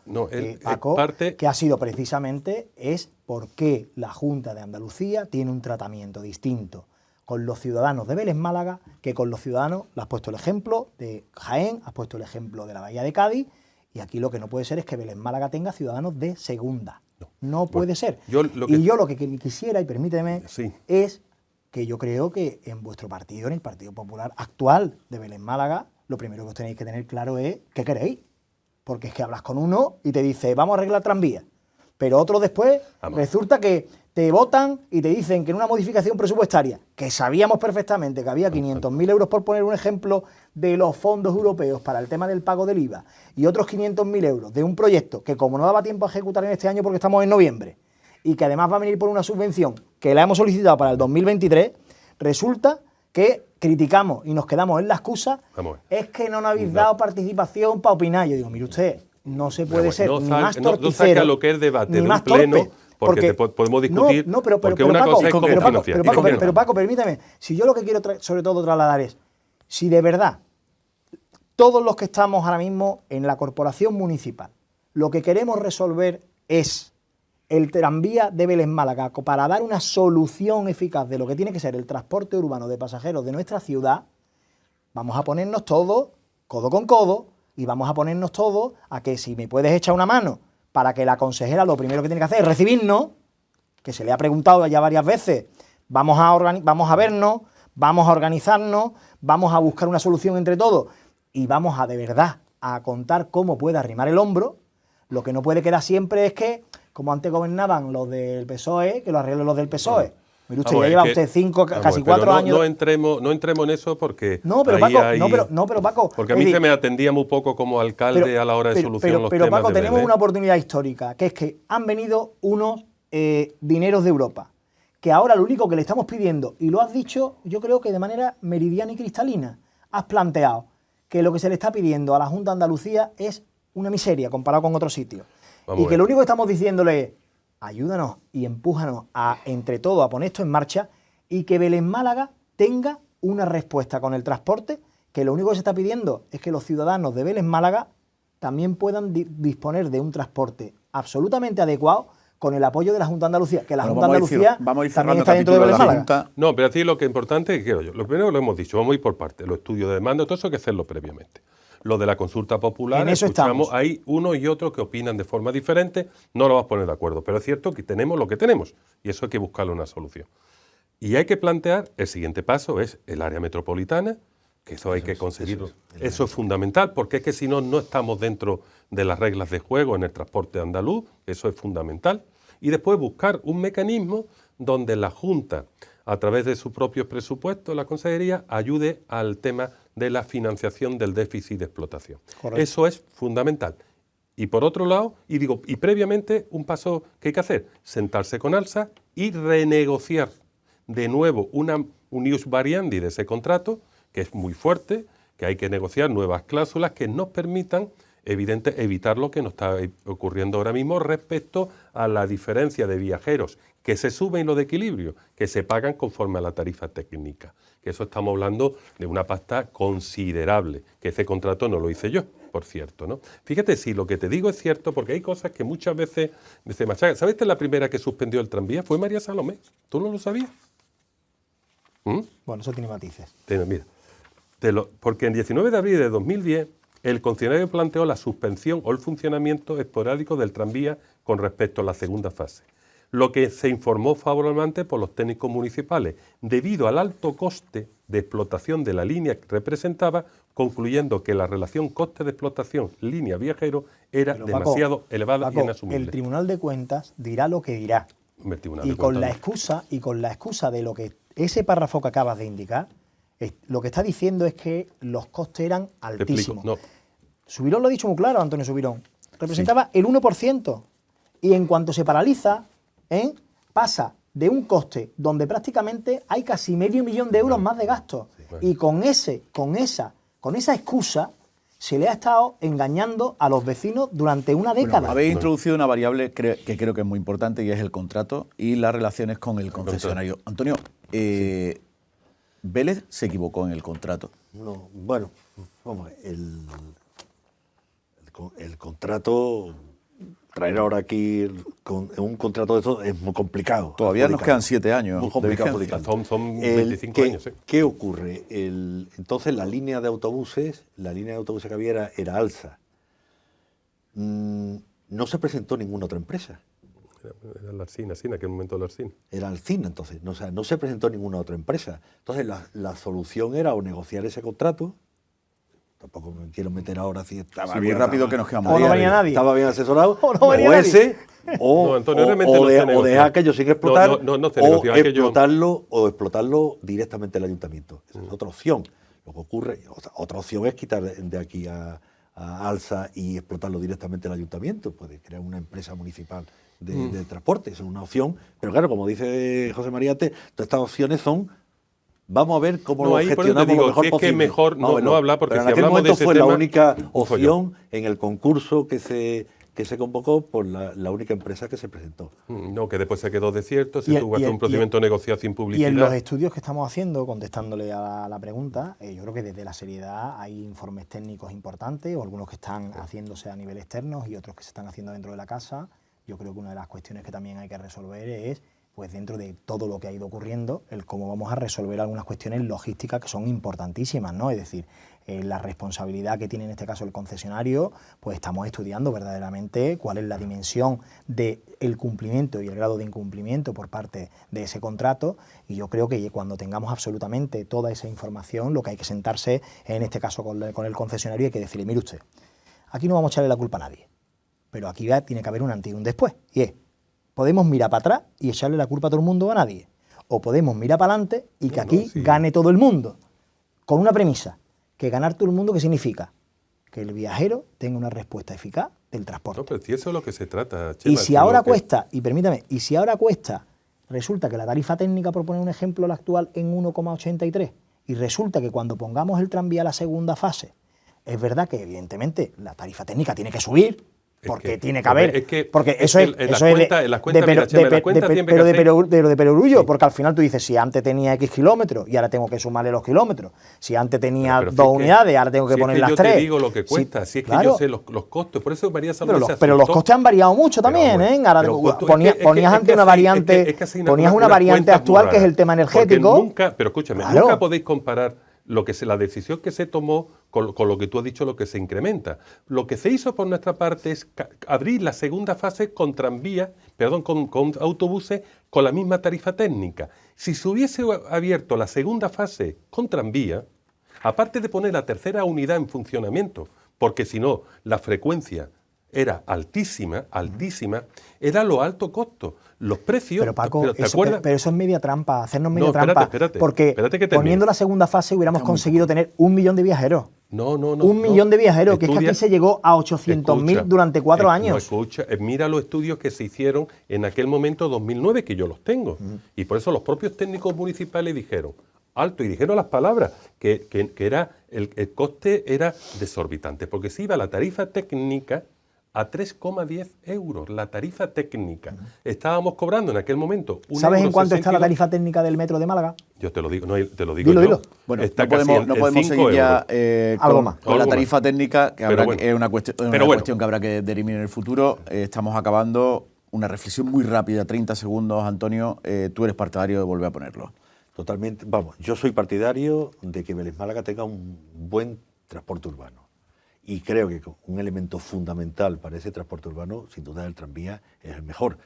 Paco, que ha sido precisamente es por qué la Junta de Andalucía tiene un tratamiento distinto con los ciudadanos de Vélez Málaga que con los ciudadanos. Le has puesto el ejemplo de Jaén, has puesto el ejemplo de la Bahía de Cádiz, y aquí lo que no puede ser es que Vélez Málaga tenga ciudadanos de segunda. No puede ser. Yo lo que quisiera, y permíteme, es que yo creo que en vuestro partido, en el Partido Popular actual de Vélez Málaga, lo primero que os tenéis que tener claro es qué queréis. Porque es que hablas con uno y te dice, vamos a arreglar tranvía. Pero otro después resulta que te votan y te dicen que en una modificación presupuestaria, que sabíamos perfectamente que había 500.000 euros, por poner un ejemplo, de los fondos europeos para el tema del pago del IVA, y otros 500.000 euros de un proyecto que como no daba tiempo a ejecutar en este año porque estamos en noviembre, y que además va a venir por una subvención que la hemos solicitado para el 2023, resulta que criticamos y nos quedamos en la excusa, es que no nos habéis dado participación para opinar. Yo digo, mire usted, no se puede ser ni más torticero, no saca lo que es debate de un pleno, porque podemos discutir, porque una cosa es cómo financiar. Pero Paco, permítame, si yo lo que quiero sobre todo trasladar es, si de verdad todos los que estamos ahora mismo en la corporación municipal, lo que queremos resolver es el tranvía de Vélez-Málaga para dar una solución eficaz de lo que tiene que ser el transporte urbano de pasajeros de nuestra ciudad, vamos a ponernos todos codo con codo y vamos a ponernos todos a que si me puedes echar una mano para que la consejera lo primero que tiene que hacer es recibirnos, que se le ha preguntado ya varias veces, vamos a vernos, vamos a organizarnos, vamos a buscar una solución entre todos y vamos a de verdad a contar cómo puede arrimar el hombro. Lo que no puede quedar siempre es que, como antes gobernaban los del PSOE, que lo arreglen los del PSOE. Mire usted, ya lleva usted 5, casi 4 años. No entremos en eso porque. No, pero Paco. Porque a mí se me atendía muy poco como alcalde a la hora de solucionar los temas. Pero Paco, de tenemos Belén. una oportunidad histórica, que es que han venido unos dineros de Europa, que ahora lo único que le estamos pidiendo, y lo has dicho, yo creo que de manera meridiana y cristalina, has planteado que lo que se le está pidiendo a la Junta de Andalucía es una miseria comparado con otros sitios. Y que lo único que estamos diciéndole es, ayúdanos y empújanos entre todos a poner esto en marcha y que Vélez-Málaga tenga una respuesta con el transporte, que lo único que se está pidiendo es que los ciudadanos de Vélez-Málaga también puedan disponer de un transporte absolutamente adecuado con el apoyo de la Junta de Andalucía, que la Junta de Andalucía también está dentro de Vélez-Málaga. No, pero así lo que es importante es que lo primero lo hemos dicho, vamos a ir por partes, los estudios de demanda, todo eso hay que hacerlo previamente. Lo de la consulta popular, en eso escuchamos, estamos. hay unos y otros que opinan de forma diferente, no lo vas a poner de acuerdo, pero es cierto que tenemos lo que tenemos y eso hay que buscarle una solución. Y hay que plantear, el siguiente paso es el área metropolitana, que eso hay que conseguirlo. Eso es fundamental, porque es que si no, no estamos dentro de las reglas de juego en el transporte andaluz, eso es fundamental. Y después buscar un mecanismo donde la Junta, a través de sus propios presupuestos, la Consejería, ayude al tema de la financiación del déficit de explotación. Correcto. Eso es fundamental. Y por otro lado, y previamente, un paso que hay que hacer, sentarse con ALSA y renegociar de nuevo un ius variandi de ese contrato, que es muy fuerte, que hay que negociar nuevas cláusulas que nos permitan evitar lo que nos está ocurriendo ahora mismo respecto a la diferencia de viajeros que se suben y lo de equilibrio, que se pagan conforme a la tarifa técnica. Que eso estamos hablando de una pasta considerable, que ese contrato no lo hice yo, por cierto, ¿no? Fíjate, si lo que te digo es cierto, porque hay cosas que muchas veces se machacan. ¿Sabes que la primera que suspendió el tranvía fue María Salomé? ¿Tú no lo sabías? Bueno, eso tiene matices. Mira, porque el 19 de abril de 2010 el concesionario planteó la suspensión o el funcionamiento esporádico del tranvía con respecto a la segunda fase, lo que se informó favorablemente por los técnicos municipales, debido al alto coste de explotación de la línea que representaba, concluyendo que la relación coste de explotación línea viajero era demasiado elevada y inasumible. El Tribunal de Cuentas dirá lo que dirá. Y con la excusa de lo que ese párrafo que acabas de indicar, lo que está diciendo es que los costes eran altísimos. Subirón lo ha dicho muy claro, Antonio Subirón. Representaba el 1%. Y en cuanto se paraliza, pasa de un coste donde prácticamente hay casi $500.000 de euros más de gastos. Y con esa excusa se le ha estado engañando a los vecinos durante una década. Bueno, habéis introducido una variable que creo que es muy importante y es el contrato y las relaciones con el concesionario. Antonio, ¿Vélez se equivocó en el contrato? No, bueno, vamos, el contrato, traer ahora aquí un contrato de eso es muy complicado. Todavía nos quedan 7 años. Muy complicado. Son 25 años. ¿Qué ocurre? Entonces la línea de autobuses que había era ALSA. No se presentó ninguna otra empresa. Era la Alsina, en aquel momento la Alsina. Era Alsina, entonces. No se presentó ninguna otra empresa. Entonces la solución era o negociar ese contrato, tampoco me quiero meter ahora si estaba Sí, bien muy rápido que nos quedamos. O no venía nadie. estaba bien asesorado, O no venía o nadie. ese, No, Antonio, realmente no se o negocia. dejar que ellos sigan explotar, No se o negocia, que yo- explotarlo directamente el ayuntamiento. Esa es otra opción. Lo que ocurre, otra opción es quitar de aquí a Alsa y explotarlo directamente el ayuntamiento, puede crear una empresa municipal de transporte, eso es una opción, pero claro, como dice José Maríate, todas estas opciones son, vamos a ver cómo No, lo ahí por eso te gestionamos digo, lo mejor si es que posible. mejor Vamos a verlo. no hablar, porque Pero si en aquel hablamos de momento ese fue la tema, única un follón. opción en el concurso que se convocó por la única empresa que se presentó. No, que después se quedó desierto, Y se el- tuvo que y hacer el- un procedimiento de negociación sin Y publicidad. en los estudios que estamos haciendo, contestándole a la pregunta, yo creo que desde la seriedad hay informes técnicos importantes, o algunos que están haciéndose a nivel externo y otros que se están haciendo dentro de la casa. Yo creo que una de las cuestiones que también hay que resolver es, pues dentro de todo lo que ha ido ocurriendo, el cómo vamos a resolver algunas cuestiones logísticas que son importantísimas, ¿no? Es decir, la responsabilidad que tiene en este caso el concesionario, pues estamos estudiando verdaderamente cuál es la dimensión del cumplimiento y el grado de incumplimiento por parte de ese contrato, y yo creo que cuando tengamos absolutamente toda esa información, lo que hay que sentarse, en este caso con el concesionario, hay que decirle, mire usted, aquí no vamos a echarle la culpa a nadie, pero aquí tiene que haber un antes y un después, y es, podemos mirar para atrás y echarle la culpa a todo el mundo o a nadie, o podemos mirar para adelante y que aquí sí. gane todo el mundo, con una premisa, que ganar todo el mundo, ¿qué significa? Que el viajero tenga una respuesta eficaz del transporte. No, pero si eso es lo que se trata, Chema, Y si ahora lo que- cuesta, y permítame, y si ahora cuesta, resulta que la tarifa técnica, por poner un ejemplo, la actual en 1,83, y resulta que cuando pongamos el tranvía a la segunda fase, es verdad que evidentemente la tarifa técnica tiene que subir, Es porque que- tiene que haber, es que- porque es eso que es, en las eso es cuentas- en las cuentas, mira, Chema, en las cuentas siempre pero que de hacer- pero de perogrullo, Sí. porque al final tú dices, si antes tenía X kilómetros y ahora tengo que sumarle los kilómetros, si antes tenía Pero si dos es que- unidades, ahora tengo que si es poner que las yo tres. te digo lo que Si- cuesta, si es que claro, yo sé los costos, por eso María Samuel pero los costes han variado mucho también, bueno, ¿eh? Ahora pero pues tú- ponías es que antes una así- variante, es que así ponías una unas variante cuentas muy actual que es el raras. tema Porque energético. nunca, pero escúchame, Claro. nunca podéis comparar la decisión que se tomó con lo que tú has dicho, lo que se incrementa. Lo que se hizo por nuestra parte es abrir la segunda fase con tranvías, con autobuses con la misma tarifa técnica. Si se hubiese abierto la segunda fase con tranvía, aparte de poner la tercera unidad en funcionamiento, porque si no, la frecuencia era altísima, era lo alto costo. Los precios, Pero Paco, ¿te eso, acuerdas? pero eso es media trampa, hacernos No, media espérate, trampa. Porque espérate que termine. poniendo la segunda fase hubiéramos conseguido tener 1 millón de viajeros. No. 1 millón de viajeros, que es que Estudia- aquí se llegó a 800.000 Escucha, durante 4 no, años. escucha, mira los estudios que se hicieron en aquel momento 2009, que yo los tengo. Y por eso los propios técnicos municipales dijeron, alto, y dijeron las palabras, que era el coste era desorbitante, porque se iba la tarifa técnica a 3,10 euros, la tarifa técnica. Estábamos cobrando en aquel momento ¿Sabes en cuánto está la 1,62 €. tarifa técnico del metro de Málaga? Yo te lo digo, no, te lo digo Dilo, yo. dilo. Bueno, Está no podemos, casi no en podemos 5 seguir ya euros. Algo con, más. con la Algo tarifa más. técnica, que Pero habrá bueno. es una cuestión que habrá que dirimir en el futuro. Estamos acabando. Una reflexión muy rápida, 30 segundos, Antonio. Tú eres partidario de volver a ponerlo. Totalmente, vamos, yo soy partidario de que Vélez Málaga tenga un buen transporte urbano. Y creo que un elemento fundamental para ese transporte urbano, sin duda, el tranvía es el mejor.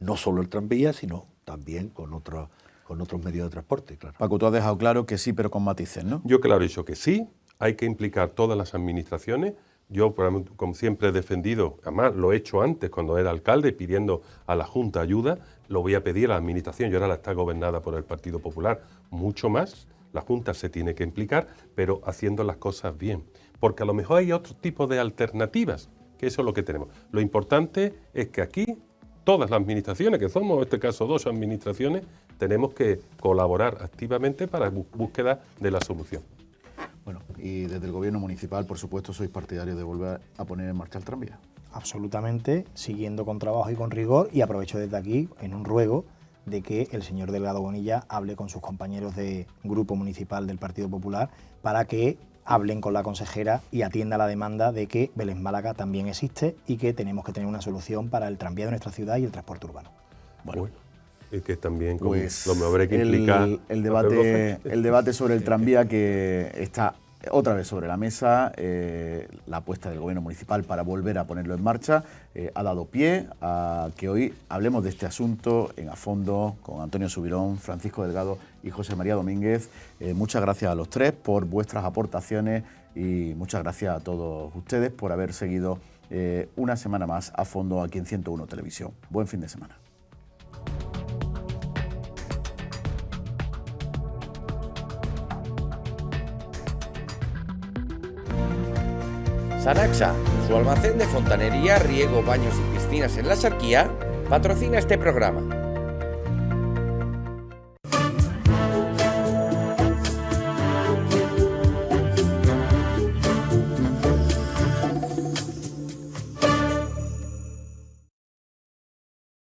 No solo el tranvía, sino también con otros medios de transporte, claro. Paco, tú has dejado claro que sí, pero con matices, ¿no? Yo claro he dicho que sí, hay que implicar todas las administraciones. Yo, como siempre he defendido, además lo he hecho antes cuando era alcalde, pidiendo a la Junta ayuda, lo voy a pedir a la administración, y ahora la está gobernada por el Partido Popular, mucho más. La Junta se tiene que implicar, pero haciendo las cosas bien. Porque a lo mejor hay otro tipo de alternativas, que eso es lo que tenemos. Lo importante es que aquí todas las administraciones, que somos en este caso 2 administraciones, tenemos que colaborar activamente para la búsqueda de la solución. Bueno, y desde el gobierno municipal, por supuesto, sois partidarios de volver a poner en marcha el tranvía. Absolutamente, siguiendo con trabajo y con rigor, y aprovecho desde aquí en un ruego de que el señor Delgado Bonilla hable con sus compañeros de grupo municipal del Partido Popular para que hablen con la consejera y atienda la demanda de que Vélez Málaga también existe y que tenemos que tener una solución para el tranvía de nuestra ciudad y el transporte urbano. Bueno, es que también Pues lo me habré que implicar. el debate sobre el tranvía, que está otra vez sobre la mesa la apuesta del Gobierno municipal para volver a ponerlo en marcha ha dado pie a que hoy hablemos de este asunto a fondo con Antonio Subirón, Francisco Delgado y José María Domínguez. Muchas gracias a los tres por vuestras aportaciones y muchas gracias a todos ustedes por haber seguido una semana más a fondo aquí en 101 Televisión. Buen fin de semana. Sanaxa, su almacén de fontanería, riego, baños y piscinas en la Axarquía, patrocina este programa.